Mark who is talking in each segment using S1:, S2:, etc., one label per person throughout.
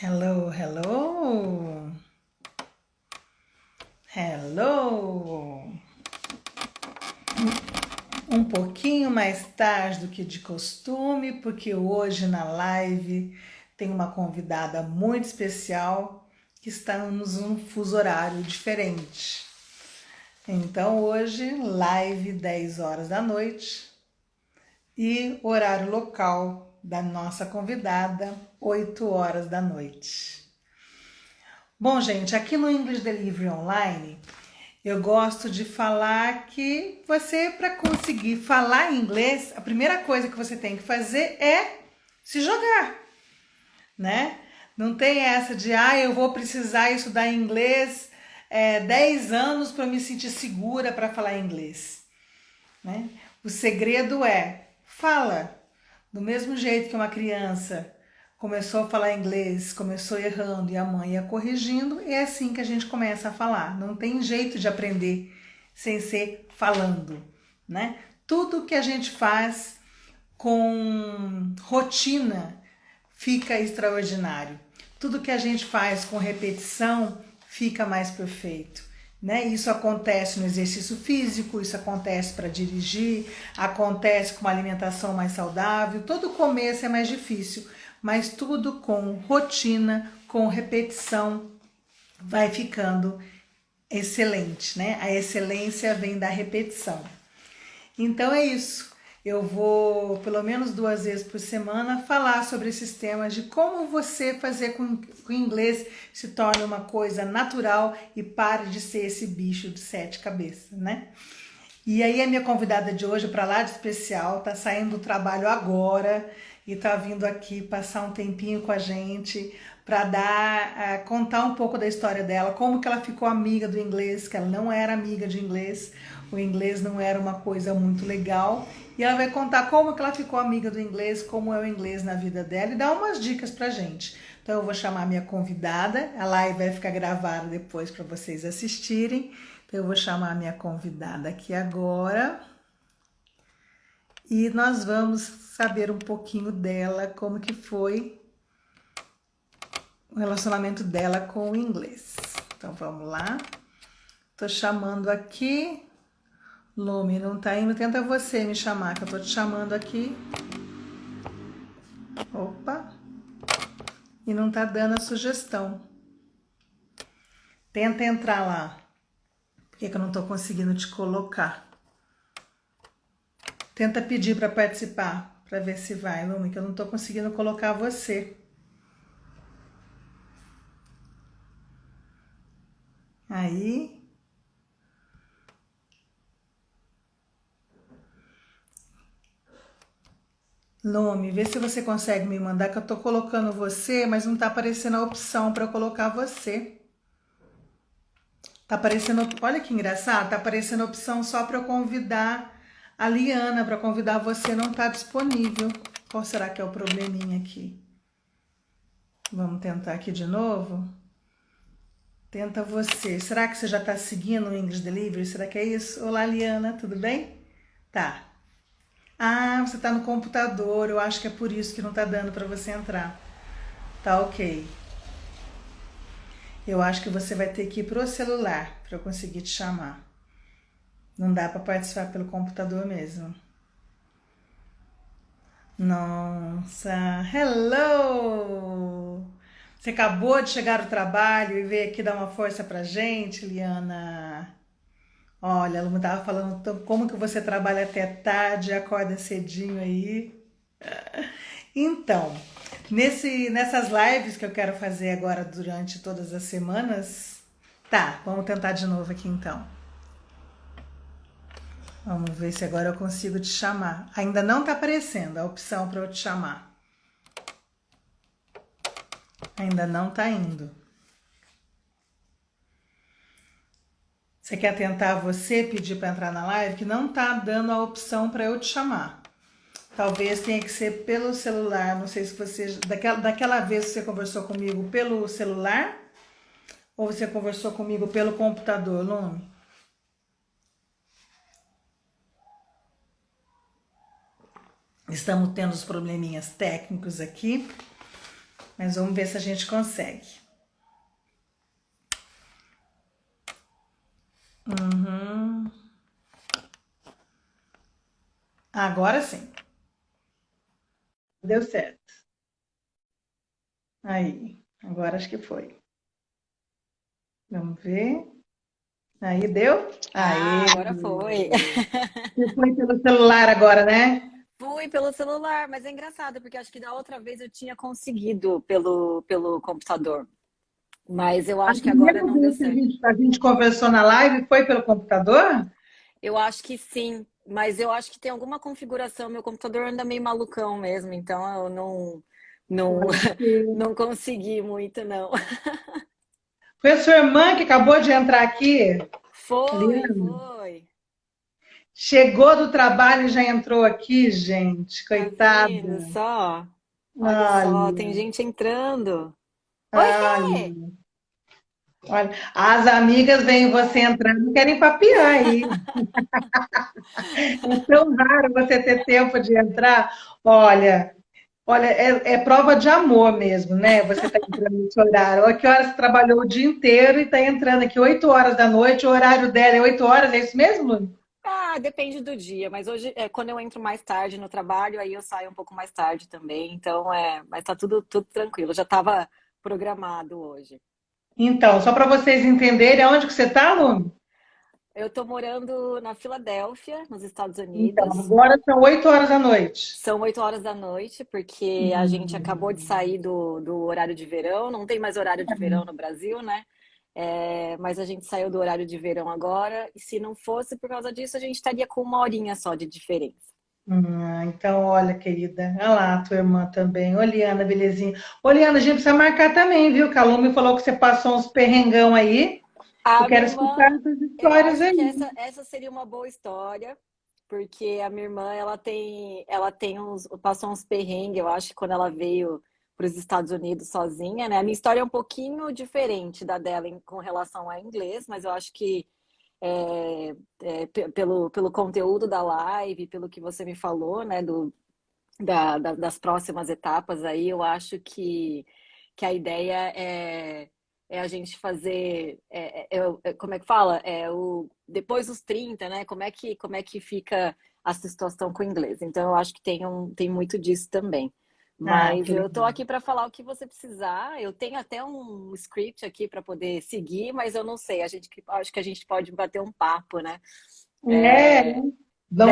S1: Hello, hello, hello. Um pouquinho mais tarde do que de costume, porque hoje na live tem uma convidada muito especial que está num fuso horário diferente. Então hoje, live 10 horas da noite e horário local da nossa convidada, 8 horas da noite. Bom, gente, aqui no English Delivery Online, eu gosto de falar que você, para conseguir falar inglês, a primeira coisa que você tem que fazer é se jogar, né? Não tem essa de, eu vou precisar estudar inglês 10 anos para me sentir segura para falar inglês, né? O segredo é, fala. Do mesmo jeito que uma criança começou a falar inglês, começou errando e a mãe ia corrigindo, é assim que a gente começa a falar. Não tem jeito de aprender sem ser falando, né? Tudo que a gente faz com rotina fica extraordinário. Tudo que a gente faz com repetição fica mais perfeito. Né? Isso acontece no exercício físico, isso acontece para dirigir, acontece com uma alimentação mais saudável. Todo começo é mais difícil, mas tudo com rotina, com repetição, vai ficando excelente, né? A excelência vem da repetição. Então é isso. Eu vou, pelo menos 2 vezes por semana, falar sobre esses temas de como você fazer com que o inglês se torne uma coisa natural e pare de ser esse bicho de 7 cabeças, né? E aí a minha convidada de hoje, para lá de especial, tá saindo do trabalho agora e tá vindo aqui passar um tempinho com a gente para contar um pouco da história dela, como que ela ficou amiga do inglês, que ela não era amiga de inglês, o inglês não era uma coisa muito legal, e ela vai contar como que ela ficou amiga do inglês, como é o inglês na vida dela e dar umas dicas pra gente. Então eu vou chamar a minha convidada, a live vai ficar gravada depois para vocês assistirem. Então eu vou chamar a minha convidada aqui agora e nós vamos saber um pouquinho dela, como que foi o relacionamento dela com o inglês. Então vamos lá. Tô chamando aqui. Lume, não tá indo? Tenta você me chamar, que eu tô te chamando aqui. Opa. E não tá dando a sugestão. Tenta entrar lá. Por que eu não tô conseguindo te colocar? Tenta pedir para participar, para ver se vai, Lume, que eu não tô conseguindo colocar você. Aí. Lume, vê se você consegue me mandar, que eu tô colocando você, mas não tá aparecendo a opção para eu colocar você. Tá aparecendo, olha que engraçado, tá aparecendo a opção só para eu convidar a Liana, para convidar você, não tá disponível. Qual será que é o probleminha aqui? Vamos tentar aqui de novo? Tenta você. Será que você já tá seguindo o English Delivery? Será que é isso? Olá, Liana, tudo bem? Tá. Você tá no computador, eu acho que é por isso que não tá dando para você entrar. Tá ok. Eu acho que você vai ter que ir pro celular para eu conseguir te chamar. Não dá para participar pelo computador mesmo. Nossa, hello! Você acabou de chegar do trabalho e veio aqui dar uma força pra gente, Liana. Olha, ela me tava falando como que você trabalha até tarde, acorda cedinho aí. Então, nessas lives que eu quero fazer agora durante todas as semanas, tá, vamos tentar de novo aqui então. Vamos ver se agora eu consigo te chamar. Ainda não tá aparecendo a opção para eu te chamar. Ainda não tá indo. Você quer tentar você pedir para entrar na live? Que não tá dando a opção para eu te chamar. Talvez tenha que ser pelo celular. Não sei se você. Daquela vez que você conversou comigo pelo celular ou você conversou comigo pelo computador, Lume? Estamos tendo os probleminhas técnicos aqui. Mas vamos ver se a gente consegue. Uhum. Agora sim, deu certo. Aí, agora acho que foi. Vamos ver. Aí deu?
S2: Ah,
S1: Aí.
S2: agora foi.
S1: Você foi pelo celular agora, né?
S2: Fui pelo celular, mas é engraçado, porque acho que da outra vez eu tinha conseguido pelo computador. Mas eu
S1: A
S2: acho que agora
S1: primeira
S2: não deu
S1: vez que a
S2: certo.
S1: gente, a gente conversou na live foi pelo computador?
S2: Eu acho que sim, mas eu acho que tem alguma configuração. Meu computador anda meio malucão mesmo, então eu não,
S1: Olha, porque
S2: não consegui muito, não.
S1: foi a sua irmã que acabou de entrar aqui,
S2: Foi,
S1: Liana.
S2: foi.
S1: Chegou do trabalho e já entrou aqui, gente.
S2: Tá vendo
S1: Coitada.
S2: só? Olha só, tem
S1: Olha,
S2: gente entrando. Oi, Rê!
S1: olha, olha. As amigas veem você entrando e querem papiar aí. É tão raro você ter tempo de entrar. Olha, olha, é prova de amor mesmo, né? Você está entrando nesse horário. Olha que horas você trabalhou o dia inteiro e está entrando aqui 8 horas da noite. O horário dela é 8 horas, é isso mesmo, Lu?
S2: Ah, depende do dia, mas hoje, quando eu entro mais tarde no trabalho, aí eu saio um pouco mais tarde também, então mas tá tudo tranquilo, já estava programado hoje.
S1: Então, só para vocês entenderem, aonde que você está, Lu?
S2: Eu tô morando na Filadélfia, nos Estados
S1: Então,
S2: Unidos.
S1: agora são 8 horas da noite.
S2: São 8 horas da noite, porque a gente acabou de
S1: Hum.
S2: sair do horário de verão, não tem mais horário de verão no Brasil, né? Mas a gente saiu do horário de verão agora, e se não fosse por causa disso, a gente estaria com uma horinha só de diferença.
S1: Então, olha, querida, olha lá, tua irmã também. Oliana, belezinha. Oliana, a gente precisa marcar também, viu? Que a Lu me falou que você passou uns perrengão aí. Eu
S2: A minha
S1: quero escutar
S2: irmã,
S1: essas
S2: eu
S1: histórias
S2: acho que
S1: aí.
S2: essa seria uma boa história, porque a minha irmã, ela tem passou uns perrengues, eu acho que quando ela veio para os Estados Unidos sozinha, né? A minha história é um pouquinho diferente da dela com relação a inglês, mas eu acho que pelo conteúdo da live, pelo que você me falou, né, das próximas etapas aí, eu acho que a ideia é a gente fazer, como é que fala? Depois dos 30, né? Como é que fica a situação com o inglês? Então, eu acho que tem muito disso também.
S1: Ah,
S2: Mas
S1: que
S2: eu tô
S1: legal.
S2: aqui para falar o que você precisar. Eu tenho até um script aqui para poder seguir, mas eu não sei. Acho que a gente pode bater um papo, né?
S1: É,
S2: É,
S1: vamos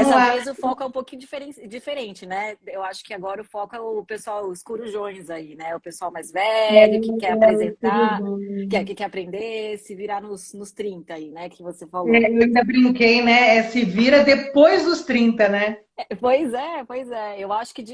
S2: Dessa
S1: lá.
S2: vez o foco é um pouquinho diferente, né? Eu acho que agora o foco é o pessoal, os corujões aí, né? O pessoal mais velho que quer apresentar, que quer aprender, se virar nos 30 aí, né? Que você falou.
S1: Eu ainda brinquei, né? Se vira depois dos 30, né?
S2: Pois é, pois é. Eu
S1: Aí,
S2: acho
S1: ó,
S2: que
S1: tá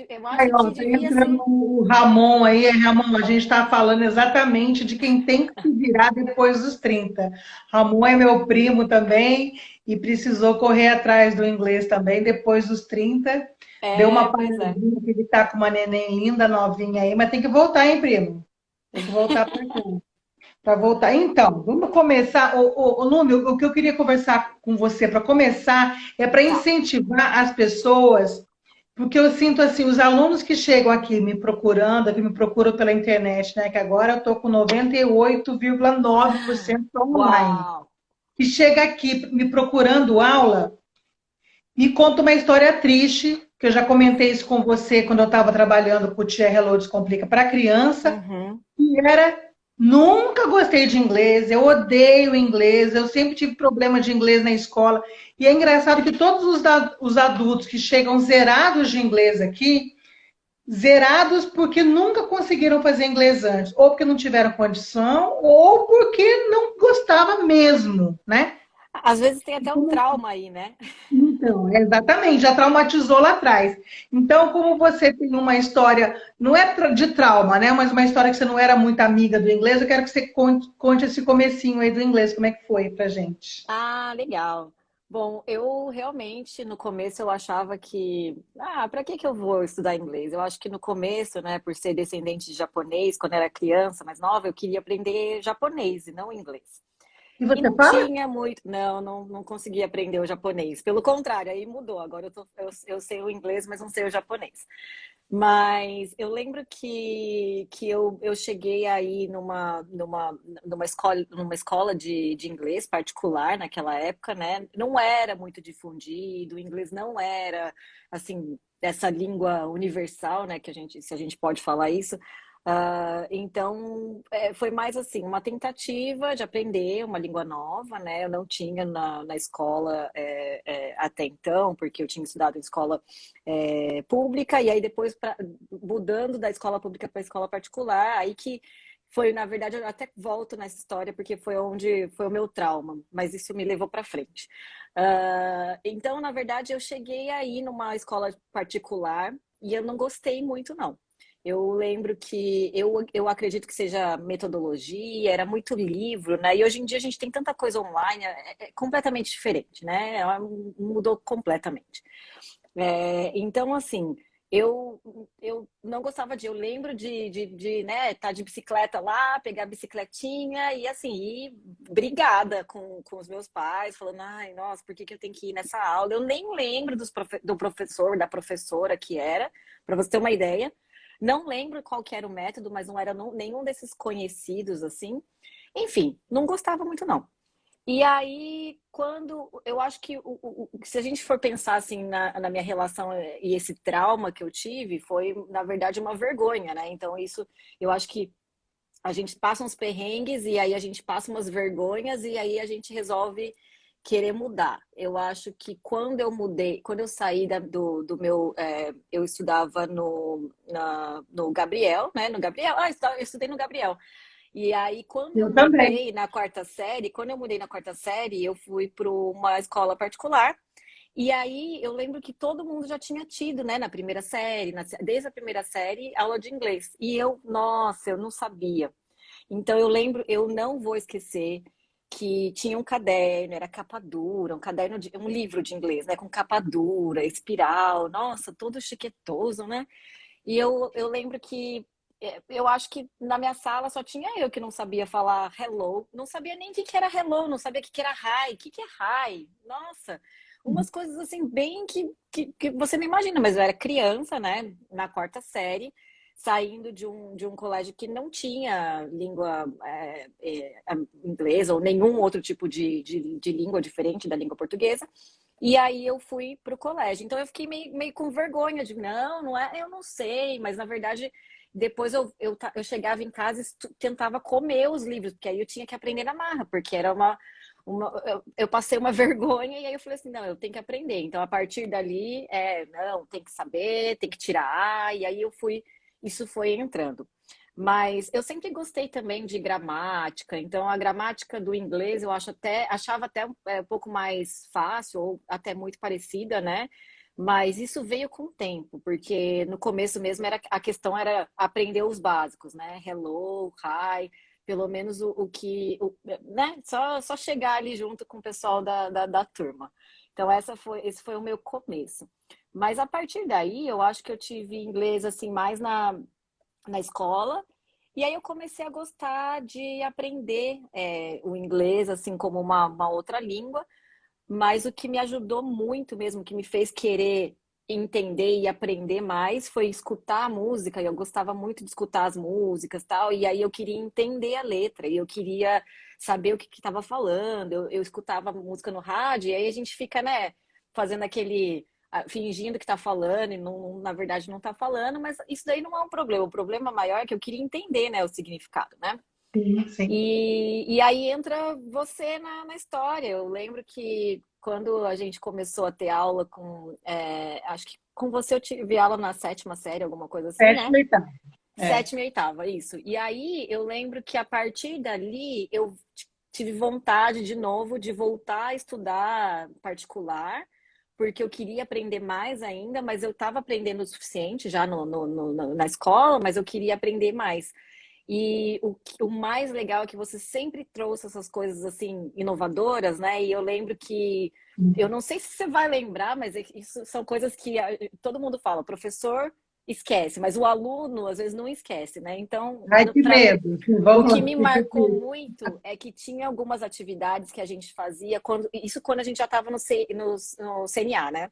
S2: devia
S1: entrando
S2: ser.
S1: o Ramon aí. Ramon, a gente está falando exatamente de quem tem que se virar depois dos 30. Ramon é meu primo também e precisou correr atrás do inglês também depois dos 30. Deu uma
S2: Pois é.
S1: paradinha que ele tá com uma neném linda, novinha aí, mas tem que voltar, hein, primo? Tem que voltar para cá. Para voltar. Então, vamos começar. O Número, o que eu queria conversar com você para começar é para
S2: Tá.
S1: incentivar as pessoas, porque eu sinto assim, os alunos que chegam aqui me procurando, que me procuram pela internet, né? Que agora eu estou com 98,9% online,
S2: Uau!
S1: que chega aqui me procurando aula, me conta uma história triste, que eu já comentei isso com você quando eu estava trabalhando com o Tia Hello Descomplica para criança.
S2: Uhum.
S1: E era, nunca gostei de inglês, eu odeio inglês, eu sempre tive problema de inglês na escola. E é engraçado que todos os adultos que chegam zerados de inglês aqui, zerados porque nunca conseguiram fazer inglês antes, ou porque não tiveram condição, ou porque não gostava mesmo, né?
S2: Às vezes tem até um trauma aí, né?
S1: Então, exatamente, já traumatizou lá atrás. Então, como você tem uma história, não é de trauma, né? Mas uma história que você não era muito amiga do inglês, eu quero que você conte esse comecinho aí do inglês, como é que foi pra gente.
S2: Ah, legal. Bom, eu realmente no começo eu achava para que eu vou estudar inglês? Eu acho que no começo, né, por ser descendente de japonês, quando era criança, mais nova, eu queria aprender japonês e não inglês.
S1: E
S2: E
S1: você
S2: não
S1: fala?
S2: tinha muito, não consegui aprender o japonês. Pelo contrário, aí mudou. Agora eu sei o inglês, mas não sei o japonês. Mas eu lembro que eu cheguei aí numa escola de inglês particular naquela época, né? Não era muito difundido, o inglês não era, assim, essa língua universal, né? Que a gente, se a gente pode falar isso. Então, foi mais assim, uma tentativa de aprender uma língua nova, né? Eu não tinha na escola até então, porque eu tinha estudado em escola pública, e aí depois, mudando da escola pública para a escola particular, aí que foi, na verdade, eu até volto nessa história, porque foi onde foi o meu trauma, mas isso me levou para frente. Então, na verdade, eu cheguei aí numa escola particular e eu não gostei muito, não. Eu lembro que eu acredito que seja metodologia, era muito livro, né? E hoje em dia a gente tem tanta coisa online, é completamente diferente, né? Ela mudou completamente. Então, assim, eu, eu não gostava de. Eu lembro de né, estar de bicicleta lá, pegar a bicicletinha e, assim, ir brigada com os meus pais, falando: ai, nossa, por que que eu tenho que ir nessa aula? Eu nem lembro do professor, da professora que era, para você ter uma ideia. Não lembro qual que era o método, mas não era nenhum desses conhecidos, assim. Enfim, não gostava muito, não. E aí, quando eu acho que se a gente for pensar assim na minha relação e esse trauma que eu tive, foi, na verdade, uma vergonha, né? Então, isso eu acho que a gente passa uns perrengues e aí a gente passa umas vergonhas e aí a gente resolve querer mudar. Eu acho que quando eu mudei, quando eu saí do meu. Eu estudava no Gabriel, né? No Gabriel, eu estudei no Gabriel. E aí,
S1: Eu também.
S2: quando eu mudei na quarta série, eu fui para uma escola particular. E aí, eu lembro que todo mundo já tinha tido, né, na primeira série, desde a primeira série, aula de inglês. E eu, nossa, eu não sabia. Então, eu lembro, eu não vou esquecer que tinha um caderno, era capa dura, um livro de inglês, né, com capa dura, espiral, nossa, todo chiquetoso, né? E eu lembro que eu acho que na minha sala só tinha eu que não sabia falar hello, não sabia nem o que que era hello, não sabia o que que era hi, o que que é hi. Nossa, umas coisas assim bem que você não imagina, mas eu era criança, né, na quarta série, saindo de um colégio que não tinha língua inglesa ou nenhum outro tipo de língua diferente da língua portuguesa. E aí eu fui pro colégio. Então eu fiquei meio com vergonha de, não é, eu não sei, mas na verdade depois eu chegava em casa e tentava comer os livros, porque aí eu tinha que aprender na marra, porque era eu passei uma vergonha e aí eu falei assim, não, eu tenho que aprender. Então a partir dali, não, tem que saber, tem que tirar, e aí isso foi entrando. Mas eu sempre gostei também de gramática, então a gramática do inglês eu achava até um pouco mais fácil, ou até muito parecida, né? Mas isso veio com o tempo, porque no começo mesmo a questão era aprender os básicos, né? Hello, hi, pelo menos né? Só chegar ali junto com o pessoal da turma. Então esse foi o meu começo. Mas a partir daí, eu acho que eu tive inglês assim mais na escola. E aí eu comecei a gostar de aprender o inglês, assim, como uma outra língua. Mas o que me ajudou muito mesmo, que me fez querer entender e aprender mais, foi escutar a música. E eu gostava muito de escutar as músicas, tal. E aí eu queria entender a letra. E eu queria saber o que estava falando. Eu escutava música no rádio. E aí a gente fica, né, fazendo fingindo que está falando e não, na verdade não está falando, mas isso daí não é um problema. O problema maior é que eu queria entender, né, o significado, né?
S1: Sim, sim.
S2: E aí entra você na história. Eu lembro que quando a gente começou a ter aula acho que com você eu tive aula na sétima série, alguma coisa assim, né?
S1: Sétima e oitava. É.
S2: Sétima e oitava, isso. E aí eu lembro que a partir dali eu tive vontade de novo de voltar a estudar particular, porque eu queria aprender mais ainda, mas eu estava aprendendo o suficiente já na escola, mas eu queria aprender mais. E o mais legal é que você sempre trouxe essas coisas assim inovadoras, né? E eu lembro que eu não sei se você vai lembrar, mas isso são coisas que todo mundo fala. Professor esquece, mas o aluno às vezes não esquece, né? Então,
S1: Ai, que
S2: para
S1: medo.
S2: o
S1: Vamos
S2: que
S1: lá.
S2: me marcou muito é que tinha algumas atividades que a gente fazia quando a gente já estava no CNA, né?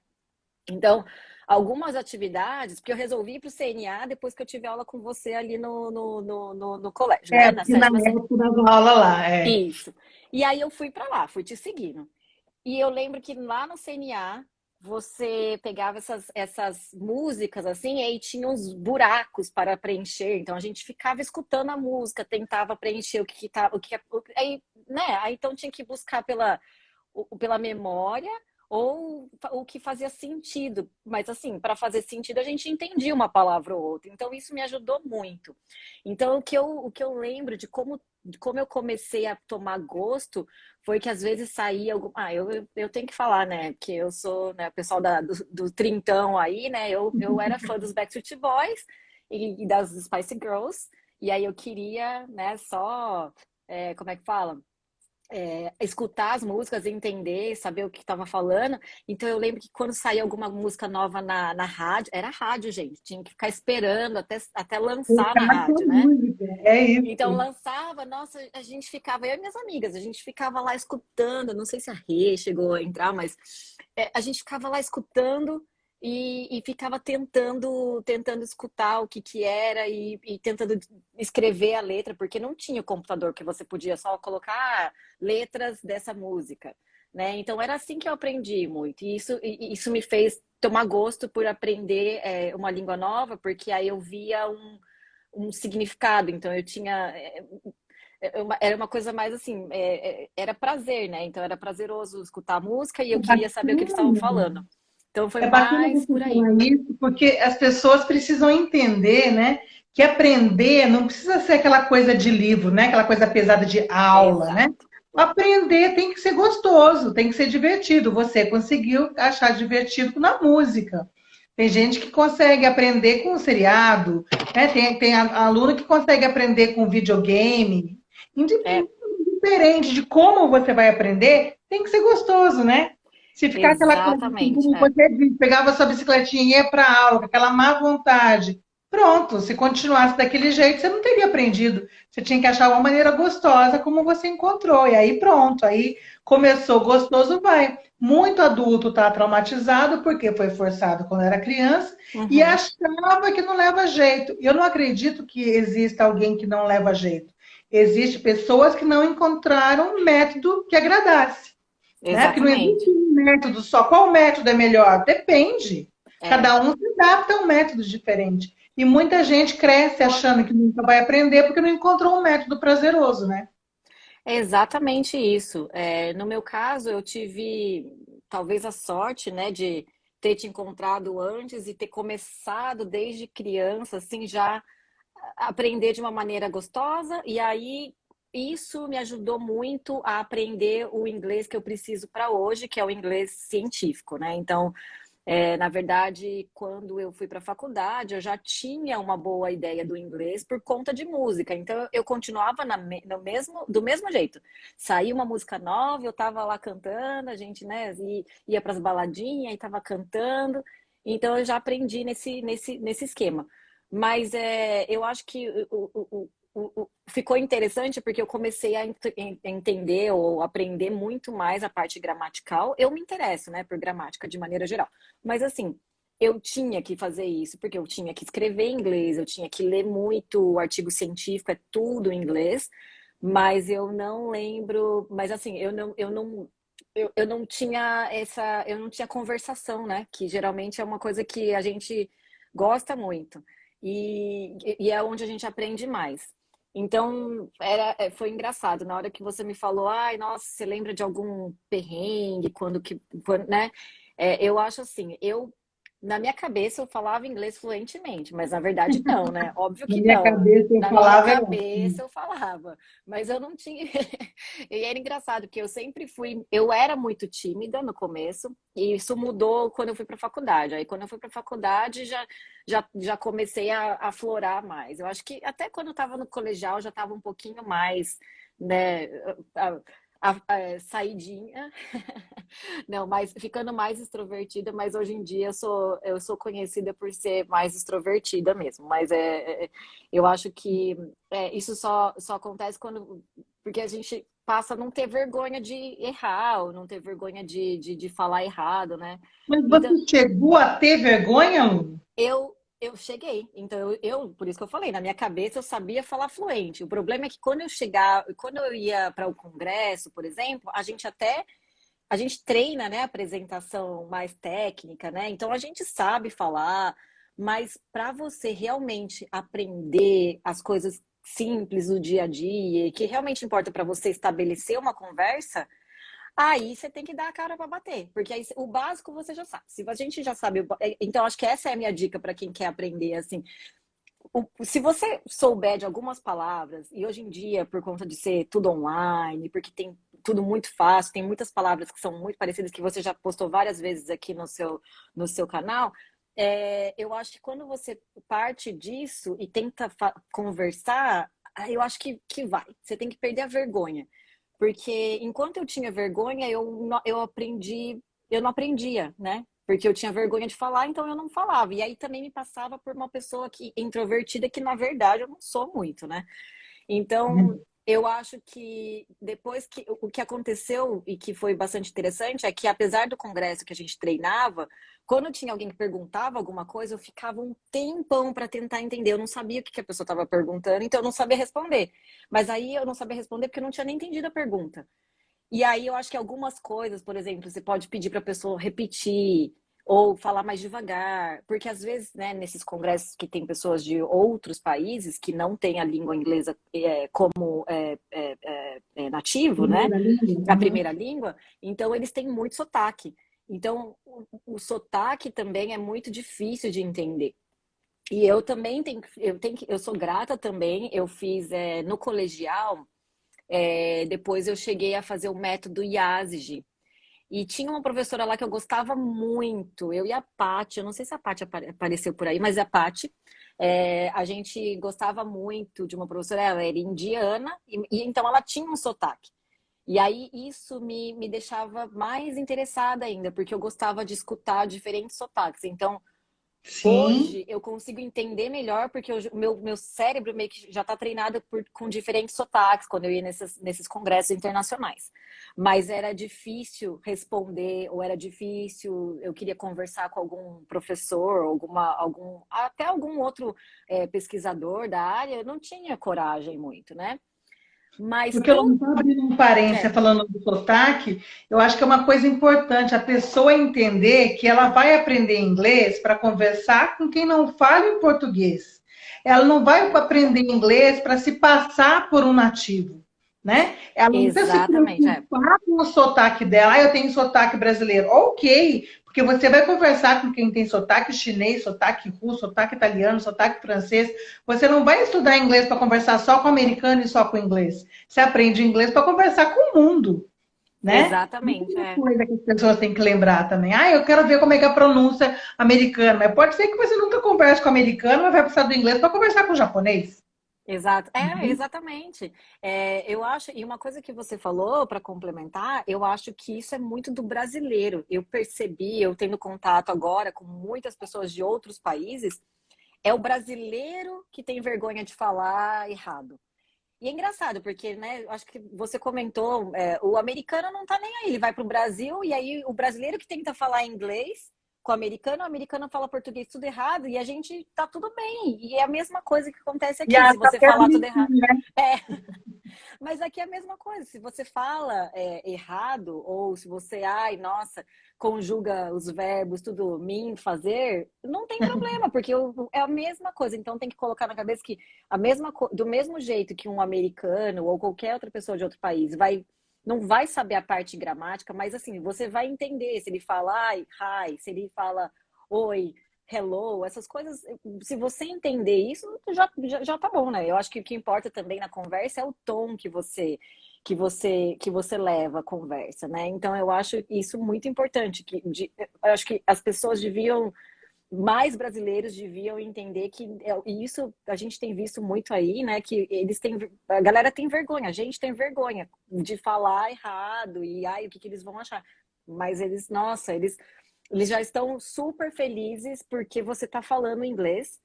S2: Então, algumas atividades, porque eu resolvi ir para o CNA depois que eu tive aula com você ali no colégio, né? Na
S1: Porque na
S2: sétima série.
S1: época dava aula lá, é.
S2: Isso. E aí eu fui para lá, fui te seguindo. E eu lembro que lá no CNA você pegava essas músicas assim, e aí tinha uns buracos para preencher. Então a gente ficava escutando a música, tentava preencher o que tá, aí, né? Aí então tinha que buscar pela memória ou o que fazia sentido. Mas assim, para fazer sentido a gente entendia uma palavra ou outra. Então isso me ajudou muito. Então o que eu lembro de como eu comecei a tomar gosto foi que às vezes saía algum. Eu tenho que falar, né? Porque eu sou, né, o pessoal do trintão aí, né? Eu era fã dos Backstreet Boys e das Spice Girls, e aí eu queria, né, só. Como é que fala? Escutar as músicas, entender, saber o que estava falando. Então eu lembro que quando saía alguma música nova na rádio, era rádio, gente, tinha que ficar esperando até lançar na
S1: Tocar com
S2: rádio, né?
S1: música, é
S2: Então
S1: isso.
S2: lançava, nossa, a gente ficava, eu e minhas amigas, a gente ficava lá escutando, não sei se a Rê chegou a entrar, mas a gente ficava lá escutando e ficava tentando escutar o que era e tentando escrever a letra, porque não tinha o computador que você podia só colocar letras dessa música, né? Então era assim que eu aprendi muito, e isso me fez tomar gosto por aprender uma língua nova, porque aí eu via um significado. Então eu tinha era uma coisa mais assim, era prazer, né? Então era prazeroso escutar a música e eu
S1: É
S2: queria saber o que eles estavam
S1: bacana.
S2: falando. Então foi
S1: É bacana
S2: mais
S1: você
S2: por aí.
S1: falar isso, porque as pessoas precisam entender, né, que aprender não precisa ser aquela coisa de livro, né, aquela coisa pesada de aula, né?
S2: Exato.
S1: Aprender tem que ser gostoso, tem que ser divertido. Você conseguiu achar divertido na música. Tem gente que consegue aprender com o seriado, né? Tem aluno que consegue aprender com videogame.
S2: É,
S1: Indiferente de como você vai aprender, tem que ser gostoso, né? Se ficar aquela coisa, assim,
S2: exatamente.
S1: como você disse, pegava sua bicicletinha e ia para a aula, com aquela má vontade. Pronto, se continuasse daquele jeito, você não teria aprendido. Você tinha que achar uma maneira gostosa como você encontrou. E aí pronto, aí começou gostoso, vai. Muito adulto está traumatizado porque foi forçado quando era criança e
S2: Uhum.
S1: achava que não leva jeito. Eu não acredito que exista alguém que não leva jeito. Existem pessoas que não encontraram um método que agradasse, né? Porque não
S2: Exatamente.
S1: existe um método só. Qual método é melhor? Depende.
S2: É.
S1: Cada um se adapta a um método diferente. E muita gente cresce achando que nunca vai aprender porque não encontrou um método prazeroso, né?
S2: É exatamente isso. No meu caso, eu tive talvez a sorte, né, de ter te encontrado antes e ter começado desde criança, assim, já a aprender de uma maneira gostosa. E aí isso me ajudou muito a aprender o inglês que eu preciso para hoje, que é o inglês científico, né? Então, na verdade, quando eu fui para a faculdade, eu já tinha uma boa ideia do inglês por conta de música. Então, eu continuava do mesmo jeito. Saía uma música nova, eu estava lá cantando, a gente, né, ia para as baladinhas e estava cantando. Então, eu já aprendi nesse esquema. Mas eu acho que ficou interessante porque eu comecei a entender ou aprender muito mais a parte gramatical. Eu me interesso, né, por gramática de maneira geral. Mas assim, eu tinha que fazer isso, porque eu tinha que escrever em inglês, eu tinha que ler muito artigo científico, é tudo em inglês, mas eu não lembro, mas assim, eu não tinha eu não tinha conversação, né? Que geralmente é uma coisa que a gente gosta muito e é onde a gente aprende mais. Então, foi engraçado. Na hora que você me falou, ai, nossa, você lembra de algum perrengue, né? Eu acho assim, na minha cabeça eu falava inglês fluentemente, mas na verdade não, né? Óbvio
S1: Na
S2: que
S1: minha
S2: não.
S1: cabeça eu
S2: Na minha
S1: falava,
S2: cabeça eu falava, mas eu não tinha. E era engraçado, porque eu era muito tímida no começo, e isso mudou quando eu fui para a faculdade. Aí quando eu fui para a faculdade já comecei a aflorar mais. Eu acho que até quando eu estava no colegial já estava um pouquinho mais, né, saidinha. Não, mas ficando mais extrovertida, mas hoje em dia eu sou conhecida por ser mais extrovertida mesmo. Mas eu acho que isso só acontece quando. Porque a gente passa a não ter vergonha de errar, ou não ter vergonha de falar errado, né?
S1: Mas
S2: Então,
S1: você chegou a ter vergonha, Lu?
S2: eu cheguei. Então, por isso que eu falei, na minha cabeça eu sabia falar fluente. O problema é que quando eu ia para o congresso, por exemplo, a gente treina, né, a apresentação mais técnica, né? Então a gente sabe falar, mas para você realmente aprender as coisas simples do dia a dia, e que realmente importa para você estabelecer uma conversa, aí você tem que dar a cara para bater, porque aí o básico você já sabe. Se a gente já sabe, então acho que essa é a minha dica para quem quer aprender assim. Se você souber de algumas palavras, e hoje em dia, por conta de ser tudo online, porque tem tudo muito fácil, tem muitas palavras que são muito parecidas, que você já postou várias vezes aqui no seu canal, eu acho que quando você parte disso e tenta conversar, aí eu acho que vai. Você tem que perder a vergonha. Porque enquanto eu tinha vergonha, eu não aprendia, né? Porque eu tinha vergonha de falar, então eu não falava. E aí também me passava por uma pessoa introvertida, que na verdade eu não sou muito, né? Então, eu acho que depois que o que aconteceu e que foi bastante interessante é que, apesar do congresso que a gente treinava, quando tinha alguém que perguntava alguma coisa, eu ficava um tempão para tentar entender. Eu não sabia o que a pessoa estava perguntando, então eu não sabia responder. Mas aí eu não sabia responder porque eu não tinha nem entendido a pergunta. E aí eu acho que algumas coisas, por exemplo, você pode pedir para a pessoa repetir ou falar mais devagar, porque às vezes, né, nesses congressos que tem pessoas de outros países que não têm a língua inglesa como nativo, né,
S1: Primeira língua?
S2: a
S1: Uhum.
S2: primeira língua, então eles têm muito sotaque. Então, o sotaque também é muito difícil de entender. E eu também eu sou grata também, eu fiz no colegial, depois eu cheguei a fazer o método IASG. E tinha uma professora lá que eu gostava muito, eu e a Paty, eu não sei se a Paty apareceu por aí, mas a Paty, a gente gostava muito de uma professora, ela era indiana, e então ela tinha um sotaque. E aí isso me deixava mais interessada ainda, porque eu gostava de escutar diferentes sotaques. Então,
S1: Sim.
S2: hoje eu consigo entender melhor porque o meu cérebro meio que já está treinado com diferentes sotaques quando eu ia nesses congressos internacionais. Mas era difícil responder, ou era difícil, eu queria conversar com algum professor, até algum outro pesquisador da área, eu não tinha coragem muito, né? Mas
S1: Porque eu não estou abrindo um parência
S2: é,
S1: falando do sotaque, eu acho que é uma coisa importante a pessoa entender que ela vai aprender inglês para conversar com quem não fala em português. Ela não vai aprender inglês para se passar por um nativo, né? Ela não precisa se
S2: exatamente,
S1: preocupar com o sotaque dela. Ah, eu tenho sotaque brasileiro. Ok, porque você vai conversar com quem tem sotaque chinês, sotaque russo, sotaque italiano, sotaque francês. Você não vai estudar inglês para conversar só com americano e só com inglês. Você aprende inglês para conversar com o mundo, né? Isso
S2: exatamente,
S1: é uma coisa que as pessoas têm que lembrar também. Ah, eu quero ver como é que é a pronúncia americana. Mas pode ser que você nunca converse com o americano, mas vai precisar do inglês para conversar com o japonês.
S2: Exato, exatamente. Eu acho, e uma coisa que você falou para complementar, eu acho que isso é muito do brasileiro. Eu percebi, eu tendo contato agora com muitas pessoas de outros países, é o brasileiro que tem vergonha de falar errado. E é engraçado, porque, né, eu acho que você comentou, o americano não tá nem aí, ele vai para o Brasil e aí o brasileiro que tenta falar inglês com o americano fala português tudo errado e a gente tá tudo bem. E é a mesma coisa que acontece
S1: E
S2: aqui, se
S1: acha
S2: você
S1: que é
S2: falar tudo errado.
S1: bonitinho, né?
S2: É, mas aqui é a mesma coisa. Se você fala errado, ou se você, ai, nossa, conjuga os verbos, tudo mim, fazer, não tem problema, porque é a mesma coisa. Então tem que colocar na cabeça que do mesmo jeito que um americano ou qualquer outra pessoa de outro país não vai saber a parte gramática, mas assim, você vai entender se ele fala ai, hi, se ele fala oi, hello, essas coisas, se você entender isso, já tá bom, né? Eu acho que o que importa também na conversa é o tom que você leva a conversa, né? Então eu acho isso muito importante, eu acho que as pessoas deviam mais brasileiros deviam entender que e isso a gente tem visto muito aí, né? Que a galera tem vergonha, a gente tem vergonha de falar errado e ai, o que eles vão achar. Mas eles, nossa, eles já estão super felizes porque você está falando inglês.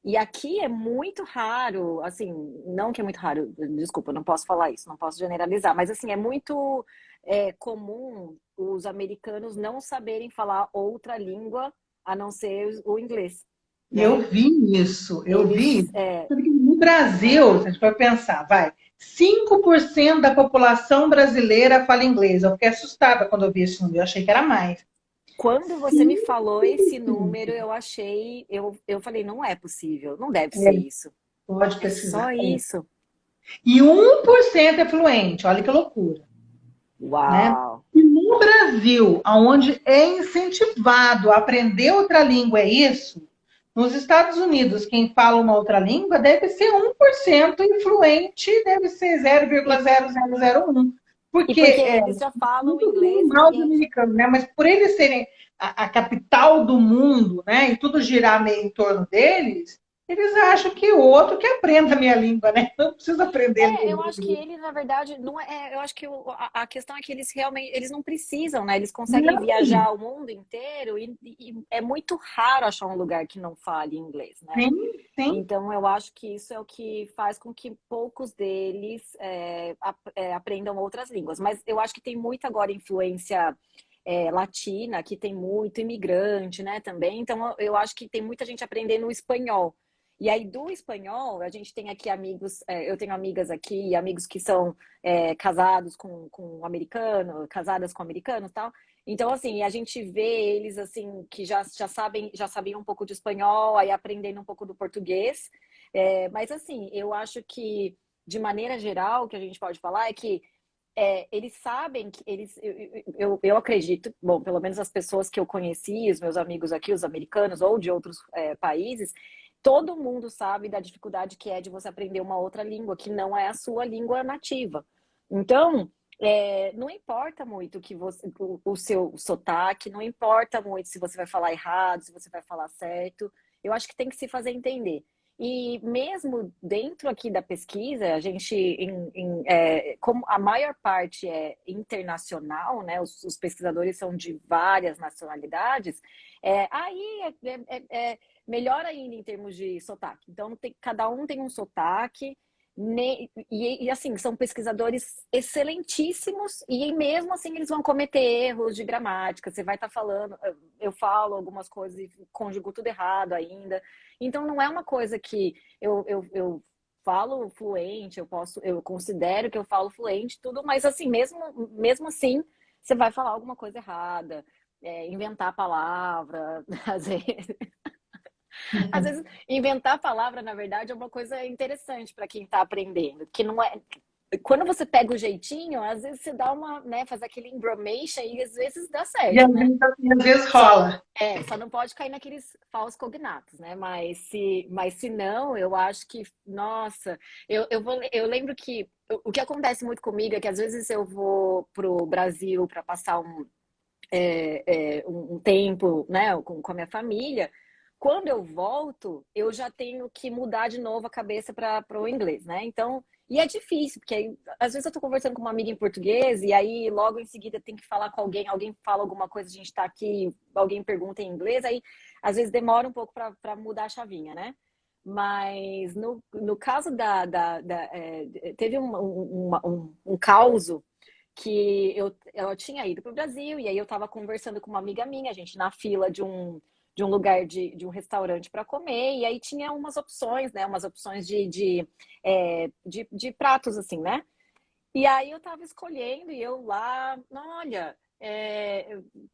S2: E aqui é muito raro, assim, não que é muito raro, desculpa, não posso falar isso, não posso generalizar, mas assim, é muito comum os americanos não saberem falar outra língua a não ser o inglês,
S1: Eu
S2: né?
S1: vi isso, eu
S2: Eles,
S1: vi. No Brasil, se a gente for pensar, vai, 5% da população brasileira fala inglês. Eu fiquei assustada quando eu vi esse número, eu achei que era mais.
S2: quando você me falou esse número, eu achei, eu falei, não é possível, não deve ser
S1: É,
S2: isso.
S1: pode
S2: É só
S1: pesquisar. É.
S2: isso.
S1: E 1% é fluente, olha que loucura, né?
S2: Uau!
S1: E no Brasil, onde é incentivado a aprender outra língua, é isso. Nos Estados Unidos, quem fala uma outra língua deve ser 1% e fluente deve ser
S2: E,
S1: 0,0001.
S2: e
S1: Porque
S2: porque
S1: é
S2: eles já falam
S1: muito
S2: inglês
S1: normal do
S2: e
S1: americano, né? Mas por eles serem a capital do mundo, né? E tudo girar meio em torno deles, eles acham que o outro que aprenda a minha língua, né? Não precisa aprender a língua
S2: eu acho que
S1: dele.
S2: ele, na verdade, não é. Eu acho que a questão é que eles realmente eles não precisam, né? Eles conseguem
S1: Não,
S2: viajar o mundo inteiro e é muito raro achar um lugar que não fale inglês, né?
S1: sim, sim.
S2: Então, eu acho que isso é o que faz com que poucos deles aprendam outras línguas. Mas eu acho que tem muita agora influência latina, que tem muito imigrante, né, também. Então, eu acho que tem muita gente aprendendo o espanhol. E aí, do espanhol, a gente tem aqui amigos, eu tenho amigas aqui, amigos que são casados com americano, casadas com americanos e tal. Então, assim, a gente vê eles, assim, que já sabiam um pouco de espanhol, aí aprendendo um pouco do português. Mas, assim, eu acho que, de maneira geral, o que a gente pode falar é que eles sabem que eu acredito, bom, pelo menos as pessoas que eu conheci, os meus amigos aqui, os americanos ou de outros países, todo mundo sabe da dificuldade que é de você aprender uma outra língua que não é a sua língua nativa. Então, não importa muito que o seu sotaque, não importa muito se você vai falar errado, se você vai falar certo. Eu acho que tem que se fazer entender. E mesmo dentro aqui da pesquisa, a gente, como a maior parte é internacional, né, os pesquisadores são de várias nacionalidades, aí é melhor ainda em termos de sotaque. Então, cada um tem um sotaque, assim, são pesquisadores excelentíssimos e mesmo assim eles vão cometer erros de gramática. Você vai estar falando, eu falo algumas coisas e conjugo tudo errado ainda. Então não é uma coisa que eu falo fluente, eu considero que eu falo fluente, tudo, mas assim, mesmo assim, você vai falar alguma coisa errada, inventar a palavra, às vezes. Às vezes, inventar a palavra, na verdade, é uma coisa interessante para quem está aprendendo, que não é. Quando você pega o jeitinho, às vezes você dá uma, né, faz aquele embromation e às vezes dá
S1: E
S2: certo,
S1: às
S2: né?
S1: vezes, e às vezes
S2: Só,
S1: rola.
S2: só não pode cair naqueles falsos cognatos, né? Mas se não, eu acho que, nossa, eu lembro que o que acontece muito comigo é que às vezes eu vou pro Brasil para passar um tempo, né, com a minha família. Quando eu volto, eu já tenho que mudar de novo a cabeça para o inglês, né? Então, e é difícil, porque aí, às vezes eu estou conversando com uma amiga em português e aí logo em seguida tem que falar com alguém fala alguma coisa, a gente está aqui, alguém pergunta em inglês, aí às vezes demora um pouco para mudar a chavinha, né? Mas no caso teve um caos que eu tinha ido para o Brasil e aí eu estava conversando com uma amiga minha, a gente na fila de um lugar de um restaurante para comer, e aí tinha umas opções, né? Umas opções de pratos, assim, né? E aí eu tava escolhendo e eu lá, olha,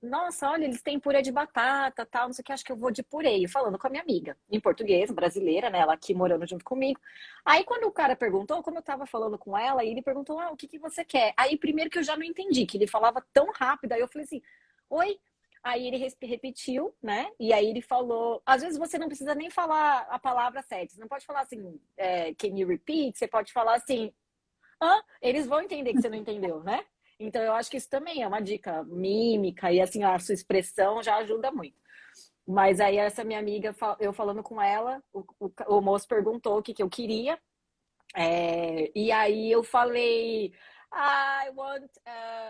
S2: nossa, olha, eles têm purê de batata, tal, não sei o que, acho que eu vou de purê. E falando com a minha amiga, em português, brasileira, né? Ela aqui morando junto comigo. Aí quando o cara perguntou, como eu tava falando com ela, e ele perguntou, o que que você quer? Aí primeiro que eu já não entendi, que ele falava tão rápido, aí eu falei assim, oi? Aí ele repetiu, né? E aí ele falou, às vezes você não precisa nem falar a palavra certa, você não pode falar assim, can you repeat? Você pode falar assim, eles vão entender que você não entendeu, né? Então eu acho que isso também é uma dica, mímica e assim a sua expressão já ajuda muito. Mas aí essa minha amiga, eu falando com ela, o moço perguntou o que eu queria, e aí eu falei, I want.